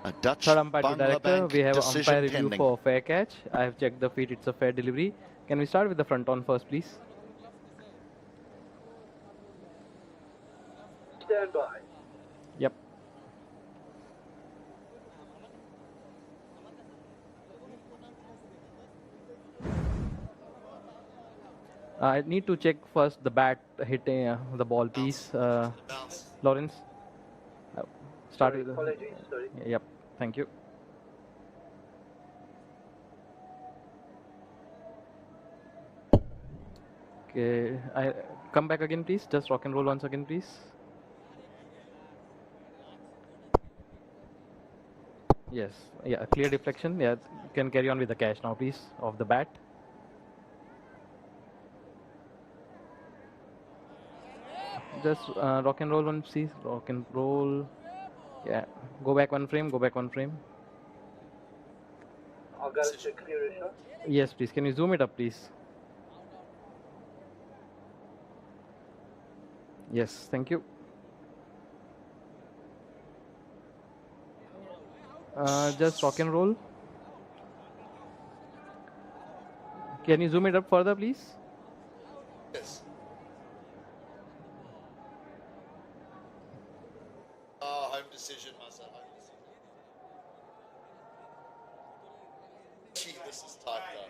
A Dutch Third umpire to Bangla director, Bank we have decision umpire review pending. for fair catch. I have checked the feet, it's a fair delivery. Can we start with the front on first, please? Stand by. Yep. I need to check first the bat hitting the ball piece. Lawrence, start with the... Sorry. Yep, thank you. Okay, I come back again, please. Just rock and roll once again, please. Yes, yeah, clear deflection. Yeah, you can carry on with the catch now, please, of the bat. Just rock and roll one, please. Rock and roll. Yeah, go back one frame. Go back one frame. Yes, please. Can you zoom it up, please? Yes, thank you. Just rock and roll. Can you zoom it up further, please? Yes. Oh, home decision, Masa. Home decision. Gee, this is tight though.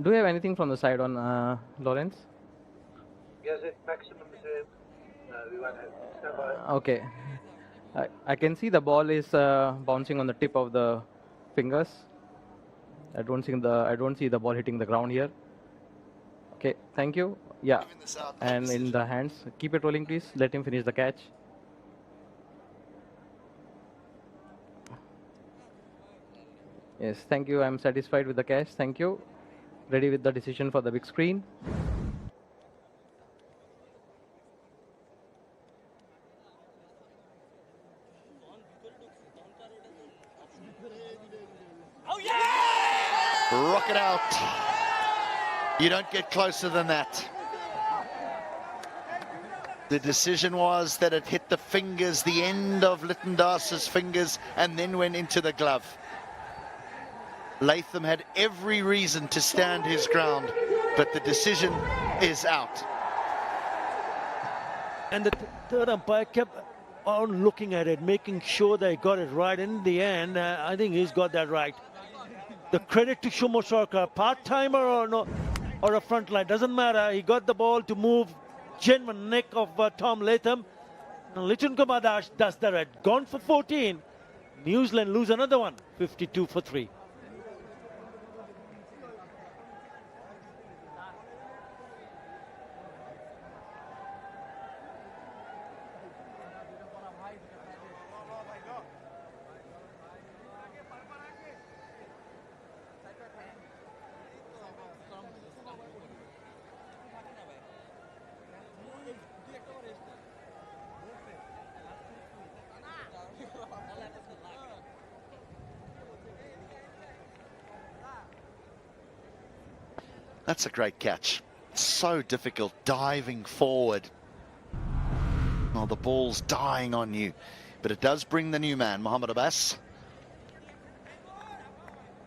Do you have anything from the side on Lawrence? Yes, maximum is we want to Okay. I can see the ball is bouncing on the tip of the fingers. I don't see the ball hitting the ground here. Okay, thank you. Yeah, Giving this out, and home in decision. the hands. Keep it rolling, please. Let him finish the catch. Yes, thank you. I'm satisfied with the catch. Thank you. Ready with the decision for the big screen. Rocket out. You don't get closer than that. The decision was that it hit the fingers, the end of Litton Das's fingers, and then went into the glove. Latham had every reason to stand his ground, but the decision is out. And the third umpire kept on looking at it, making sure they got it right. In the end, I think he's got that right. The credit to Shumo Sarkar, part-timer or no, or a front line, doesn't matter. He got the ball to move genuine neck of Tom Latham. Litton Kumar Das does the red. Gone for 14. New Zealand lose another one, 52 for 3. That's a great catch. So difficult, diving forward. Oh, the ball's dying on you. But it does bring the new man, Mohammad Abbas.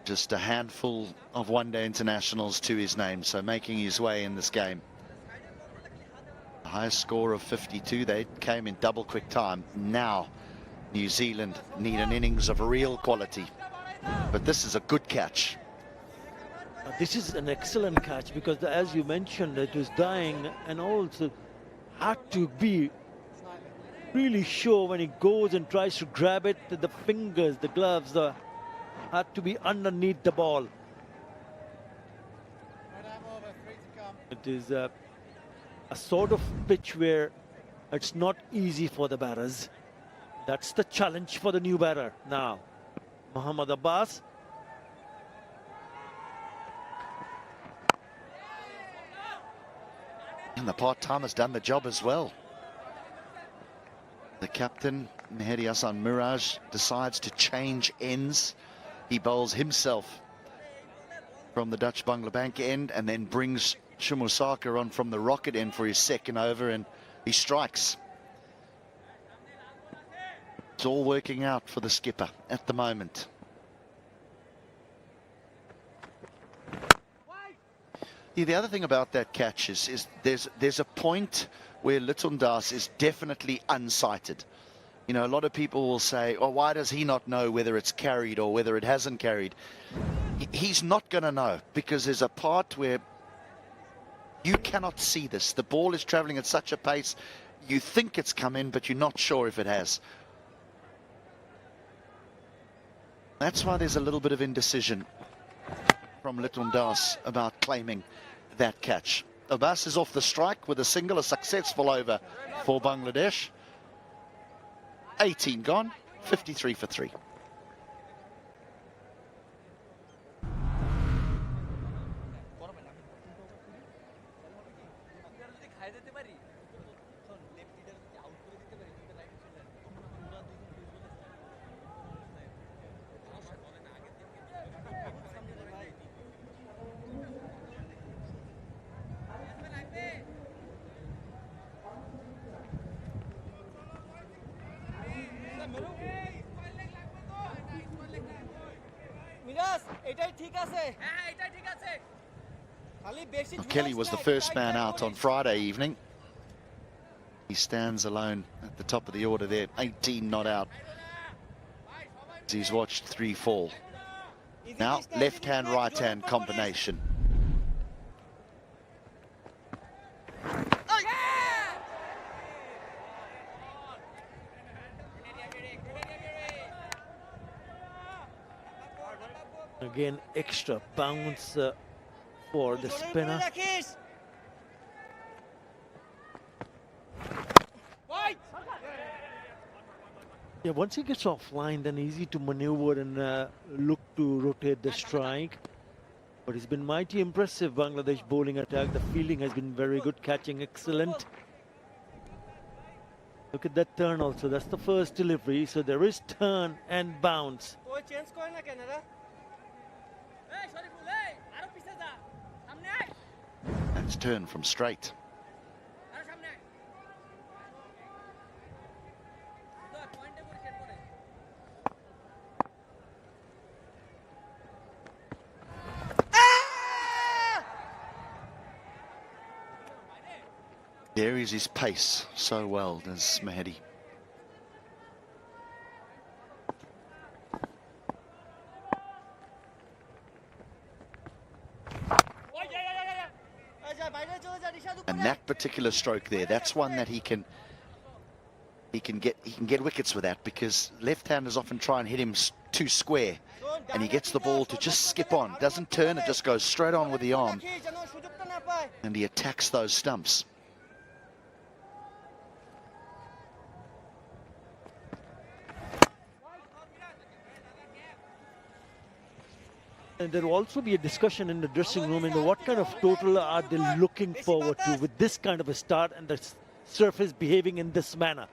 Just a handful of one-day internationals to his name, so making his way in this game. The highest score of 52, they came in double quick time. Now, New Zealand need an innings of real quality. But this is a good catch. This is an excellent catch because, as you mentioned, it was dying and also had to be really sure when he goes and tries to grab it, that the fingers, the gloves, had to be underneath the ball. It is a sort of pitch where it's not easy for the batters. That's the challenge for the new batter now. Mohammad Abbas. And the part-time has done the job as well. The captain, Mehdi Hassan Miraj, decides to change ends. He bowls himself from the Dutch Bangla Bank end and then brings Shumo Sarkar on from the Rocket end for his second over, and he strikes. It's all working out for the skipper at the moment. Yeah, the other thing about that catch is there's a point where Litton Das is definitely unsighted. You know, a lot of people will say, oh, why does he not know whether it's carried or whether it hasn't carried? He's not going to know, because there's a part where you cannot see this. The ball is traveling at such a pace, you think it's come in, but you're not sure if it has. That's why there's a little bit of indecision from Litton Das about claiming that catch. Abbas is off the strike with a single, a successful over for Bangladesh. 18 gone, 53 for 3. Hey! এটাই ঠিক আছে হ্যাঁ এটাই ঠিক আছে খালি বেশি Well, Kelly was the first man out on Friday evening. He stands alone at the top of the order there, 18 not out. He's watched 3 fall. Now, left hand, right hand combination. Again, extra bounce for the spinner. Yeah, once he gets offline, then easy to maneuver and look to rotate the strike. But it's been mighty impressive, Bangladesh bowling attack. The fielding has been very good, catching excellent. Look at that turn also. That's the first delivery. So there is turn and bounce. That's turn from straight. Carries his pace so well, does Mahedi. And that particular stroke there, that's one that he can get wickets with that, because left-handers often try and hit him too square, and he gets the ball to just skip on, doesn't turn, it just goes straight on with the arm, and he attacks those stumps. And there will also be a discussion in the dressing room in what kind of total are they looking forward to with this kind of a start and the surface behaving in this manner.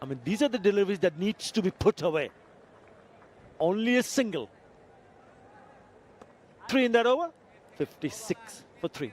I mean, these are the deliveries that needs to be put away. Only a single. 3 in that over, 56 for 3.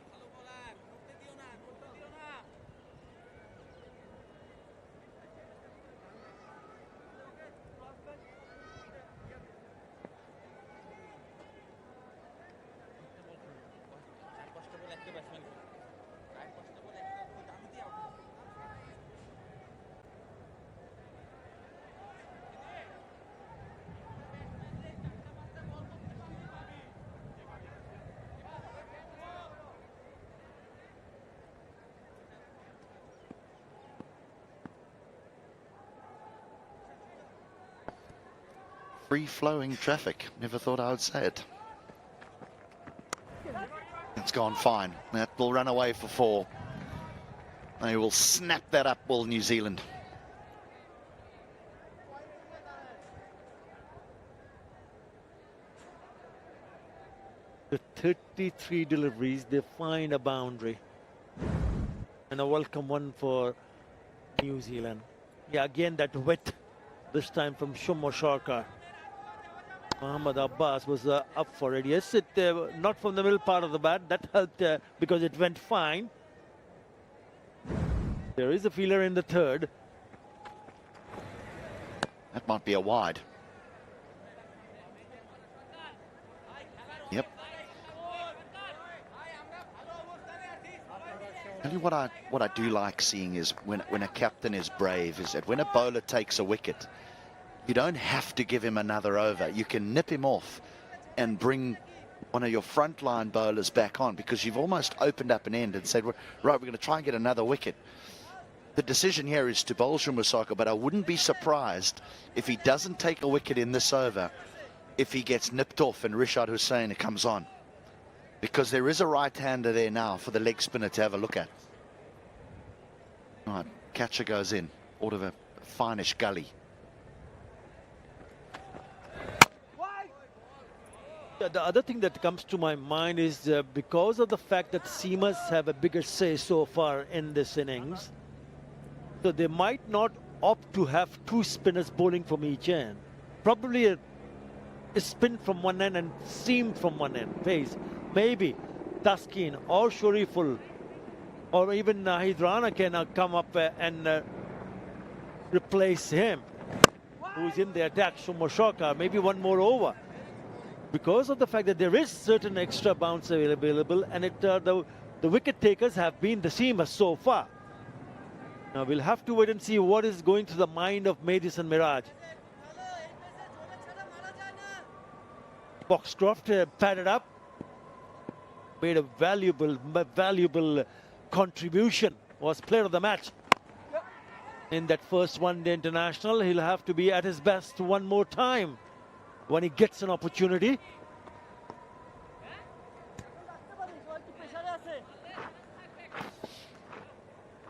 Free-flowing traffic. Never thought I would say it. It's gone fine. That will run away for 4. They will snap that up, will New Zealand. The 33 deliveries, they find a boundary. And a welcome one for New Zealand. Yeah, again that wet, this time from Shumo Sharkar. Muhammad Abbas was up for it. Yes, it not from the middle part of the bat. That helped because it went fine. There is a feeler in the third. That might be a wide. Yep. Tell you what I do like seeing is when a captain is brave, is that when a bowler takes a wicket, you don't have to give him another over. You can nip him off and bring one of your frontline bowlers back on, because you've almost opened up an end and said, right, we're going to try and get another wicket. The decision here is to bowl Shumasaka, but I wouldn't be surprised if he doesn't take a wicket in this over, if he gets nipped off and Rishad Hussain comes on. Because there is a right-hander there now for the leg spinner to have a look at. All right, catcher goes in, out of a finish gully. The other thing that comes to my mind is because of the fact that seamers have a bigger say so far in this innings, so they might not opt to have 2 spinners bowling from each end. Probably a spin from one end and seam from one end, pace. Maybe Taskin or Shariful or even Nahid Rana can come up and replace him, who's in the attack, Shumo Sharkar, maybe one more over. because of the fact that there is certain extra bounce available, and the wicket takers have been the seamers so far. Now we'll have to wait and see what is going through the mind of Madison Mirage. Foxcroft padded up, made a valuable contribution, was player of the match in that first one-day international. He'll have to be at his best one more time when he gets an opportunity.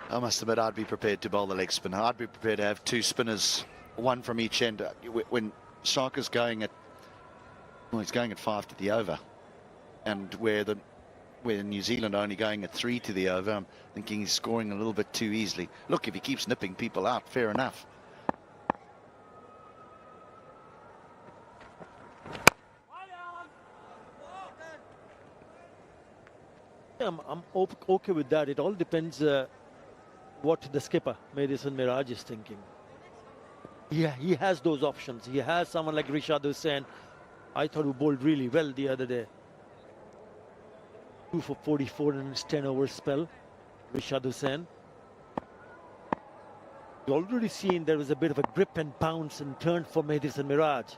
I must admit, I'd be prepared to bowl the leg spinner. I'd be prepared to have two spinners, one from each end. When Sharka's going at, well, he's going at 5 to the over, and where New Zealand are only going at 3 to the over, I'm thinking he's scoring a little bit too easily. Look, if he keeps nipping people out, fair enough. I'm okay with that. It all depends what the skipper, Madison Mirage, is thinking. Yeah, he has those options. He has someone like Rishad Hussain. I thought he bowled really well the other day. 2 for 44 in his 10-over spell, Rishad Hussain. You've already seen there was a bit of a grip and bounce and turn for Madison Mirage.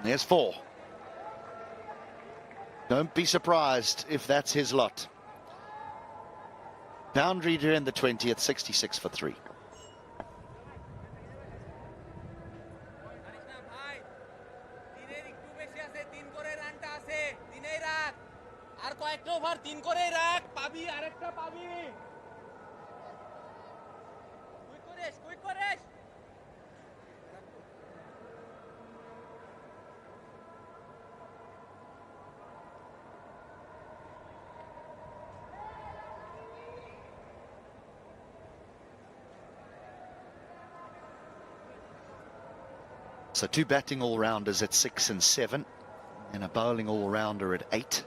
There's 4. Don't be surprised if that's his lot. Boundary to end the 20th, 66 for 3. So 2 batting all-rounders at 6 and 7, and a bowling all-rounder at 8.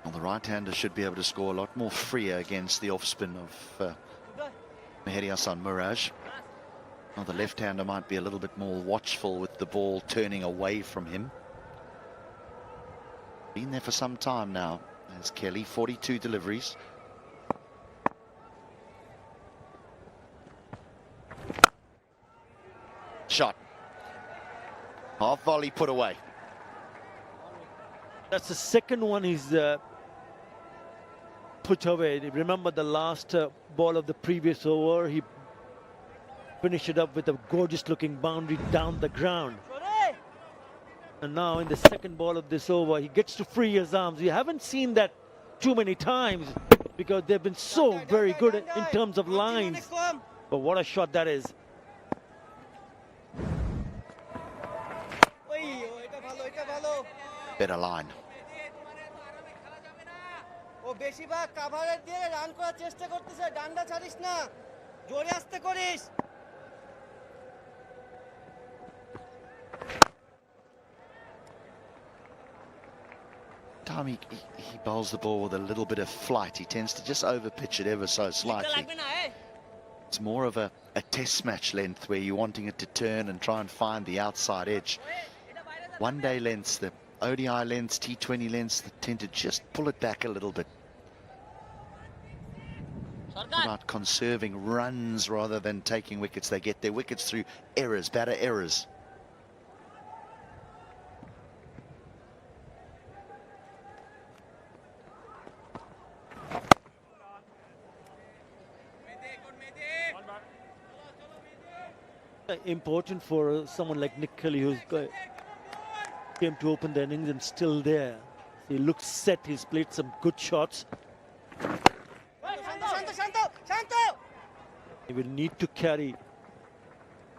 Well, the right-hander should be able to score a lot more freer against the off-spin of Meher Hassan Mirage. Well, the left-hander might be a little bit more watchful with the ball turning away from him. Been there for some time now. There's Kelly, 42 deliveries. Shot. Half volley put away. That's the second one he's put away. Remember the last ball of the previous over, he finished it up with a gorgeous looking boundary down the ground. And now in the second ball of this over, he gets to free his arms. We haven't seen that too many times because they've been so very good in terms of lines. But what a shot that is. Better line. Time he bowls the ball with a little bit of flight, he tends to just overpitch it ever so slightly. It's more of a test match length where you're wanting it to turn and try and find the outside edge. One-day lengths, the ODI lengths, T20 lengths, they tend to just pull it back a little bit. About conserving runs rather than taking wickets. They get their wickets through errors, batter errors. Important for someone like Nick Kelly, who's came to open the innings and still there. He looks set. He's played some good shots. He will need to carry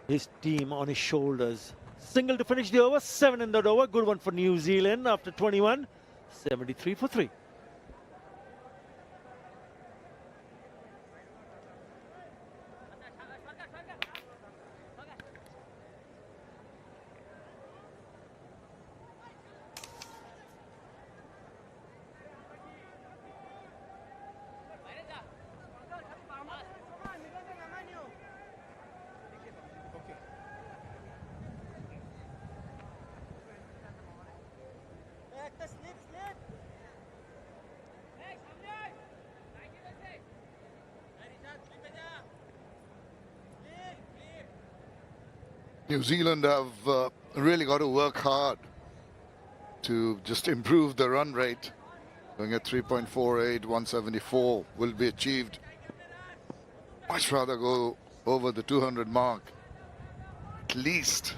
his team on his shoulders. Single to finish the over, 7 in that over. Good one for New Zealand after 21. 73 for 3. New Zealand have really got to work hard to just improve the run rate. Going at 3.48, 174 will be achieved. Much rather go over the 200 mark. At least.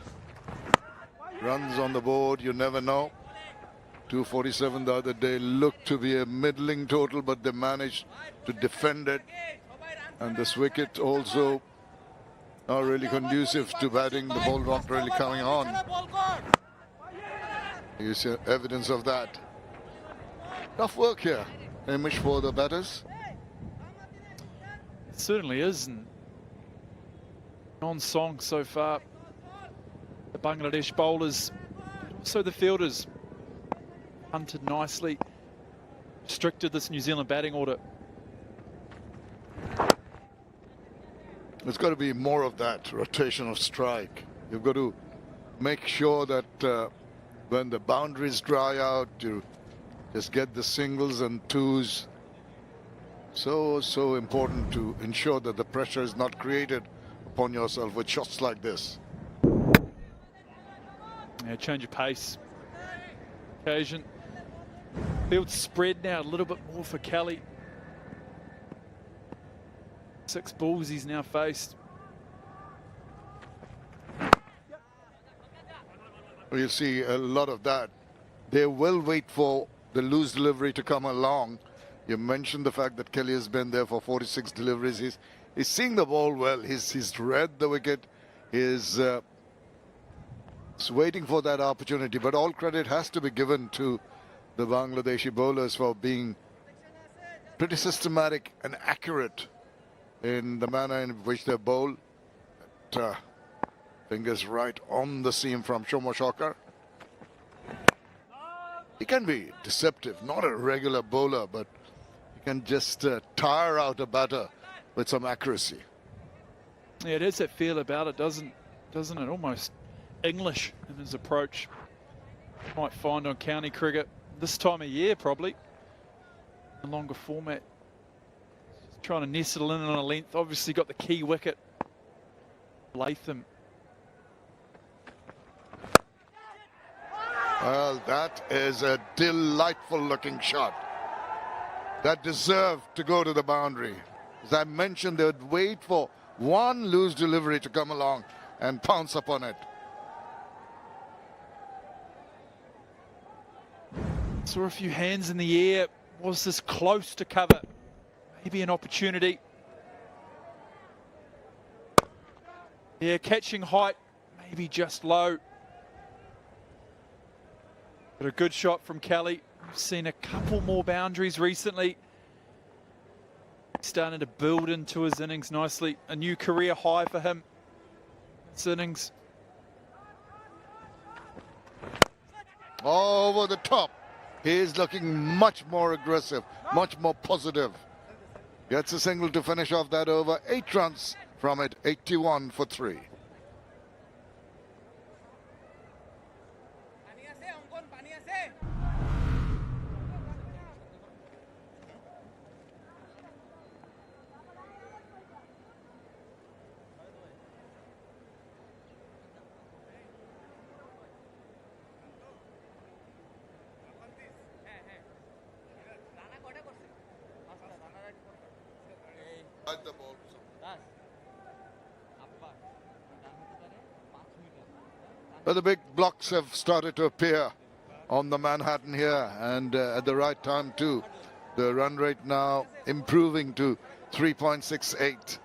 Runs on the board, you never know. 247 the other day looked to be a middling total, but they managed to defend it. And this wicket also not really conducive to batting. The ball not really coming on. You see evidence of that. Tough work here, Hamish, for the batters. It certainly is. And on song so far, the Bangladesh bowlers, also the fielders, hunted nicely, restricted this New Zealand batting order. There's got to be more of that rotation of strike. You've got to make sure that when the boundaries dry out, you just get the singles and twos. So important to ensure that the pressure is not created upon yourself with shots like this. Yeah, change of pace. Occasion. Field spread now a little bit more for Kelly. 6 balls he's now faced. You see a lot of that. They will wait for the loose delivery to come along. You mentioned the fact that Kelly has been there for 46 deliveries. He's seeing the ball well. He's read the wicket. He's waiting for that opportunity. But all credit has to be given to the Bangladeshi bowlers for being pretty systematic and accurate in the manner in which they bowl. Fingers right on the seam from Shomo Shokar. He can be deceptive, not a regular bowler, but he can just tire out a batter with some accuracy. Yeah, it has that feel about it, doesn't it? Almost English in his approach. You might find on county cricket this time of year, probably. A longer format. Just trying to nestle in on a length. Obviously got the key wicket. Latham. Well, that is a delightful looking shot. That deserved to go to the boundary. As I mentioned, they would wait for one loose delivery to come along and pounce upon it. Saw a few hands in the air. Was this close to cover? Maybe an opportunity. Yeah, catching height, maybe just low. But a good shot from Kelly. We've seen a couple more boundaries recently. Starting to build into his innings nicely. A new career high for him. This innings. Over the top. He's looking much more aggressive, much more positive. Gets a single to finish off that over. 8 runs from it, 81 for 3. But the big blocks have started to appear on the Manhattan here, and at the right time too. The run rate now improving to 3.68.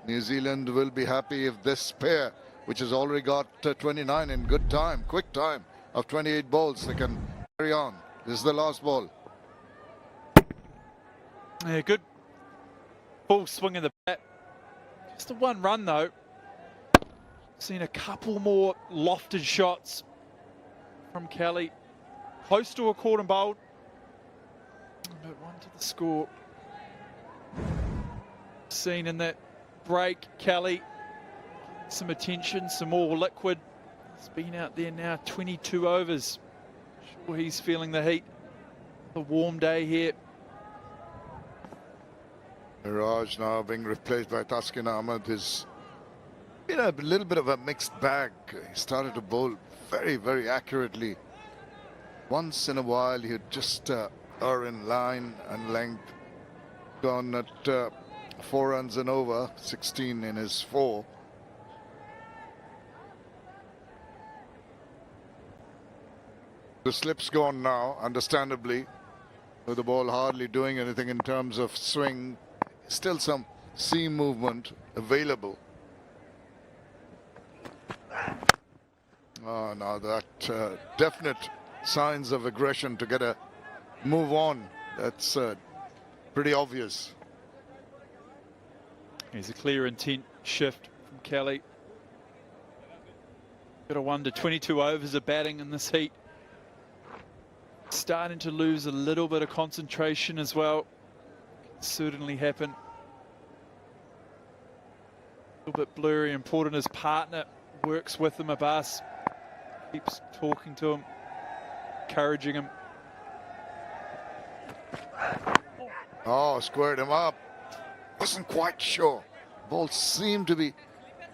New Zealand will be happy if this pair, which has already got 29 in good time, quick time of 28 balls, they can carry on. This is the last ball. Yeah, good full swing of the bat. Just a 1 run though. Seen a couple more lofted shots from Kelly. Close to a caught and bowled. But 1 to the score. Seen in that break, Kelly. Some attention, some more liquid. He's been out there now 22 overs. Sure he's feeling the heat. The warm day here. Mirage now being replaced by Taskin Ahmed is been a little bit of a mixed bag. He started to bowl very, very accurately. Once in a while, he'd just err in line and length. Gone at 4 runs and over, 16 in his 4. The slip's gone now, understandably, with the ball hardly doing anything in terms of swing. Still some seam movement available. Oh, now that definite signs of aggression to get a move on. That's pretty obvious. There's a clear intent shift from Kelly. Got a 1 to 22 overs of batting in this heat. Starting to lose a little bit of concentration as well. Can certainly happen. A little bit blurry. Important his partner works with him. Abbas keeps talking to him, encouraging him. Oh, squared him up. Wasn't quite sure. Ball seemed to be,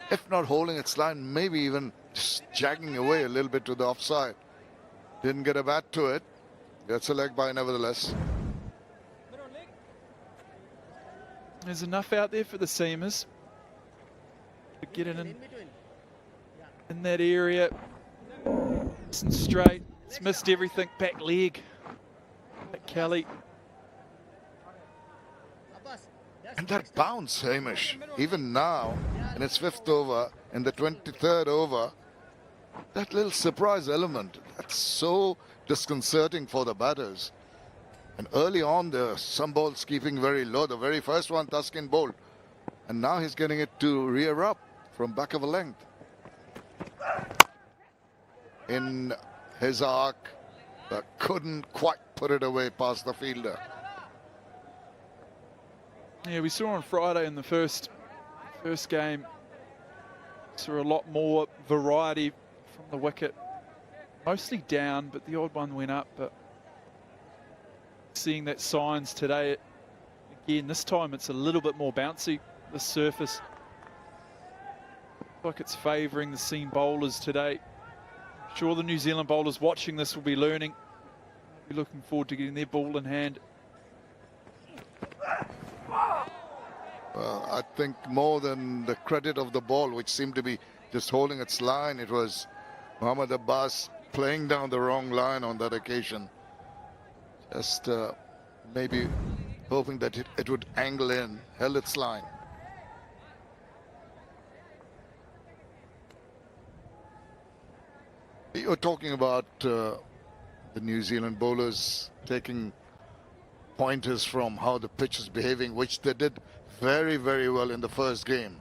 if not holding its line, maybe even just jagging away a little bit to the offside. Didn't get a bat to it. Gets a leg by nevertheless. There's enough out there for the seamers to get in that area. Nice and straight. It's missed everything. Back leg. Kelly. And that bounce, Hamish, even now in its 5th over, in the 23rd over, that little surprise element, that's so disconcerting for the batters. And early on, there are some balls keeping very low. The very first one, Thaskin bowled. And now he's getting it to rear up from back of a length. In his arc, but couldn't quite put it away past the fielder. Yeah, we saw on Friday in the first game, saw a lot more variety from the wicket. Mostly down, but the odd one went up. But seeing that signs today, again, this time it's a little bit more bouncy, the surface. Looks like it's favouring the seam bowlers today. I'm sure the New Zealand bowlers watching this will be learning. Be looking forward to getting their ball in hand. Well, I think more than the credit of the ball, which seemed to be just holding its line, it was Mohammad Abbas playing down the wrong line on that occasion. Just maybe hoping that it would angle in, held its line. You're talking about the New Zealand bowlers taking pointers from how the pitch is behaving, which they did very, very well in the first game.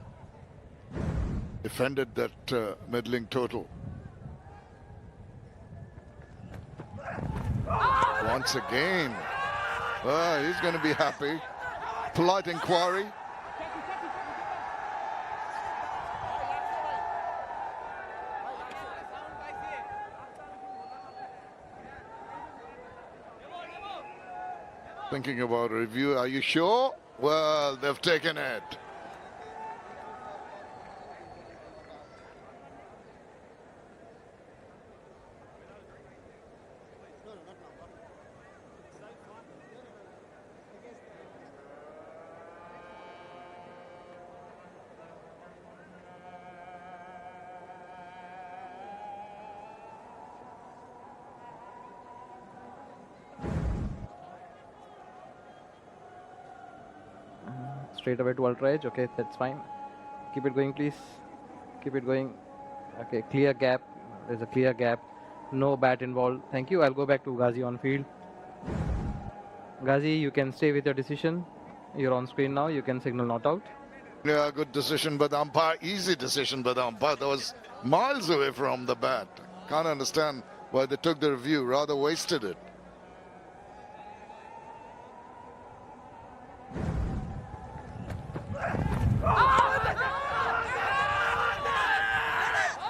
Defended that middling total. Once again, he's going to be happy. Polite inquiry. Thinking about a review. Are you sure? Well, they've taken it. Straight away to ultra edge. Okay, that's fine. Keep it going, please. Keep it going. Okay, clear gap. There's a clear gap. No bat involved. Thank you. I'll go back to Ghazi on field. Ghazi, you can stay with your decision. You're on screen now. You can signal not out. Yeah, good decision by the umpire. Easy decision by the umpire. That was miles away from the bat. Can't understand why they took the review. Rather wasted it.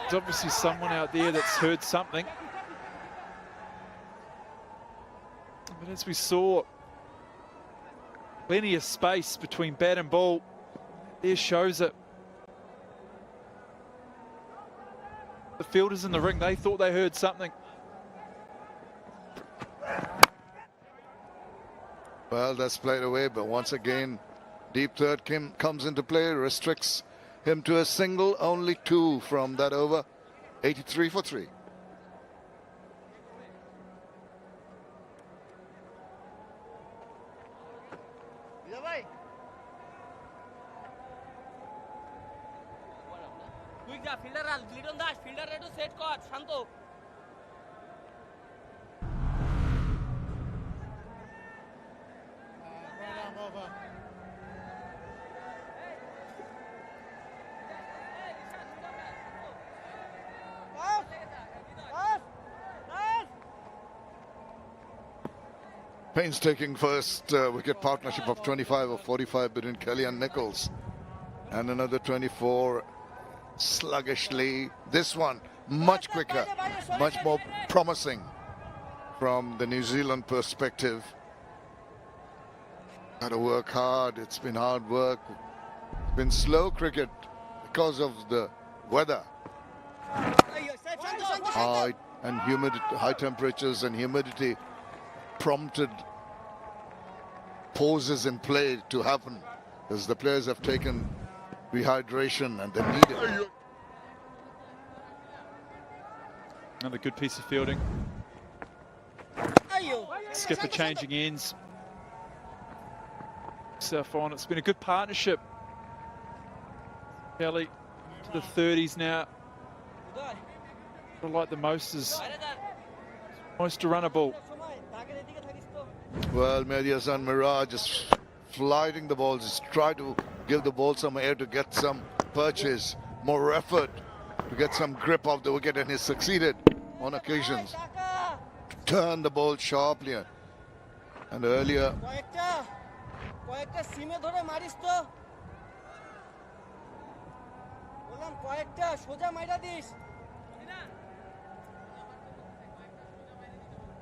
There's obviously someone out there that's heard something. But as we saw, plenty of space between bat and ball. There shows it. fielders in the ring, they thought they heard something. Well, that's played away, but once again, deep third comes into play, restricts him to a single, only 2 from that over, 83 for 3. Painstaking first wicket partnership of 25 or 45 between Kelly and Nichols. And another 24 sluggishly. This one much quicker, much more promising from the New Zealand perspective. Got to work hard. It's been hard work. It's been slow cricket because of the weather. High and humidity, high temperatures and humidity prompted pauses in play to happen as the players have taken rehydration and they need it. Another good piece of fielding. Skipper changing ends. South on. It's been a good partnership. Kelly to the 30s now. What I like the most is most to run a ball. Well, Mehdi Hasan Miraj is flighting the balls, just try to give the ball some air to get some purchase, more effort to get some grip off the wicket, and he's succeeded on occasions to turn the ball sharply. And earlier,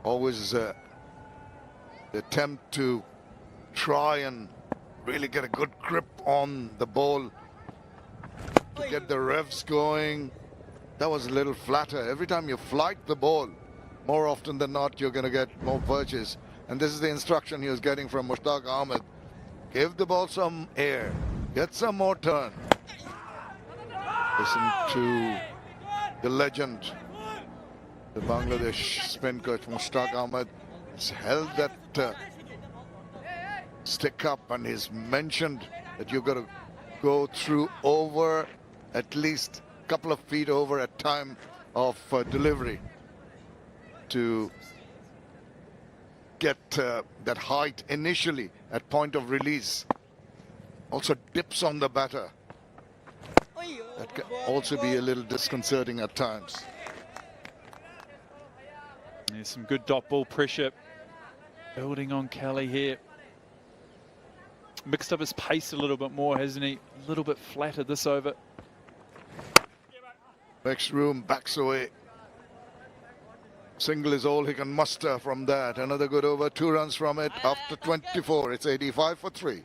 always the attempt to try and really get a good grip on the ball to get the revs going. That was a little flatter. Every time you flight the ball, more often than not, you're going to get more purchase. And this is the instruction he was getting from Mushtaq Ahmed. Give the ball some air, get some more turn. Listen to the legend, the Bangladesh spin coach Mushtaq Ahmed. He's held that stick up, and he's mentioned that you've got to go through over at least a couple of feet over at time of delivery to get that height initially at point of release. Also dips on the batter. That can also be a little disconcerting at times. There's some good dot ball pressure building on Kelly here. Mixed up his pace a little bit more, hasn't he? A little bit flatter this over. Next room backs away. Single is all he can muster from that. Another good over, 2 runs from it after 24. It's 85 for 3.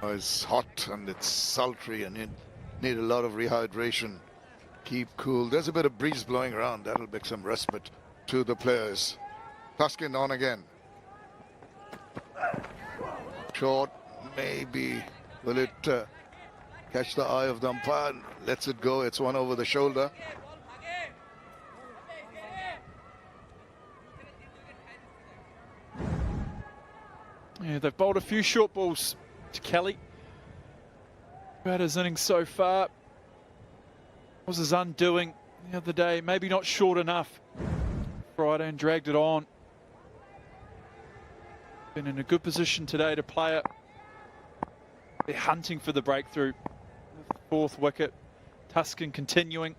It's hot and it's sultry and you need a lot of rehydration. Keep cool. There's a bit of breeze blowing around. That'll make some respite to the players. Tuskin on again. Short, maybe. Will it catch the eye of the umpire? Lets it go. It's one over the shoulder. Yeah, they've bowled a few short balls to Kelly. Throughout his innings so far. Was his undoing the other day. Maybe not short enough Friday and dragged it on. been in a good position today to play it. They're hunting for the breakthrough. The fourth wicket. Tuscan continuing.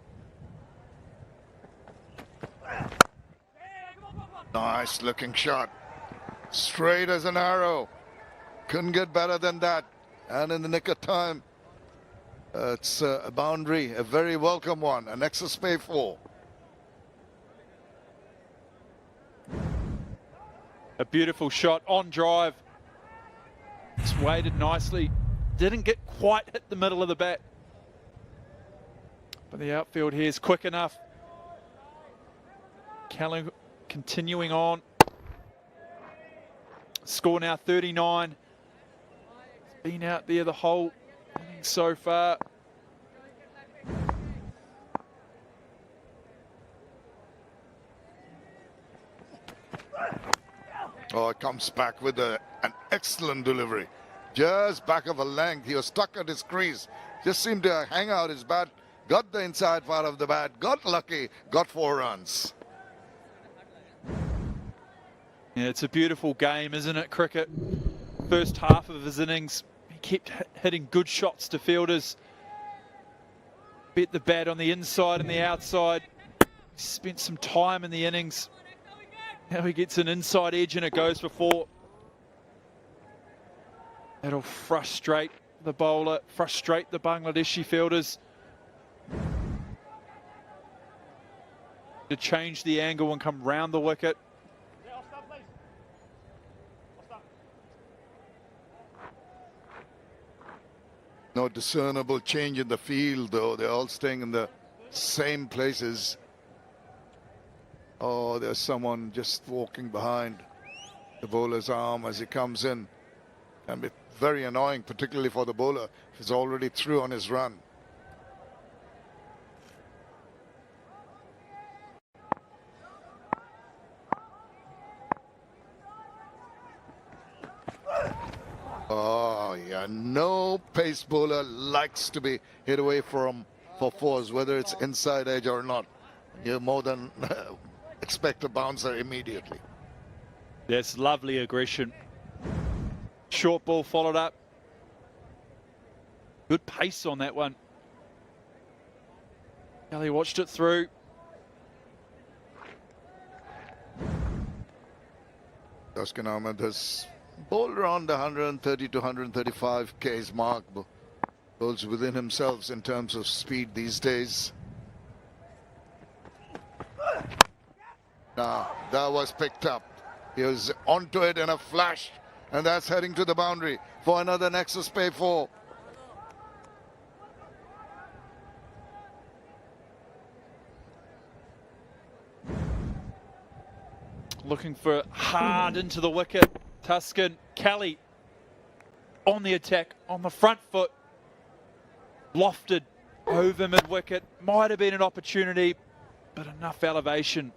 Nice looking shot. Straight as an arrow. Couldn't get better than that. And in the nick of time, it's a boundary, a very welcome one, an excess pay 4. A beautiful shot on drive. It's weighted nicely. Didn't get quite hit the middle of the bat. But the outfield here is quick enough. Kelly continuing on. Score now 39. He's been out there the whole inning so far. Oh, it comes back with an excellent delivery. Just back of a length. He was stuck at his crease. Just seemed to hang out his bat. Got the inside part of the bat. Got lucky. Got 4 runs. Yeah, it's a beautiful game, isn't it, cricket? First half of his innings, he kept hitting good shots to fielders. Bet the bat on the inside and the outside. He spent some time in the innings. Now he gets an inside edge and it goes for 4. That'll frustrate the bowler, frustrate the Bangladeshi fielders. To change the angle and come round the wicket. No discernible change in the field, though. They're all staying in the same places. Oh, there's someone just walking behind the bowler's arm as he comes in. Can be very annoying, particularly for the bowler if he's already through on his run. Oh, yeah, no pace bowler likes to be hit away from for 4s, whether it's inside edge or not. You more than expect a bouncer immediately. Yes, lovely aggression. Short ball followed up. Good pace on that one. Kelly watched it through. Tuscan Ahmed has bowled around the 130 to 135 Ks mark. Bowls within himself in terms of speed these days. Now, that was picked up. He was onto it in a flash. And that's heading to the boundary for another Nexus pay 4. Looking for hard into the wicket. Tuscan, Kelly on the attack, on the front foot. Lofted over mid-wicket. Might have been an opportunity, but enough elevation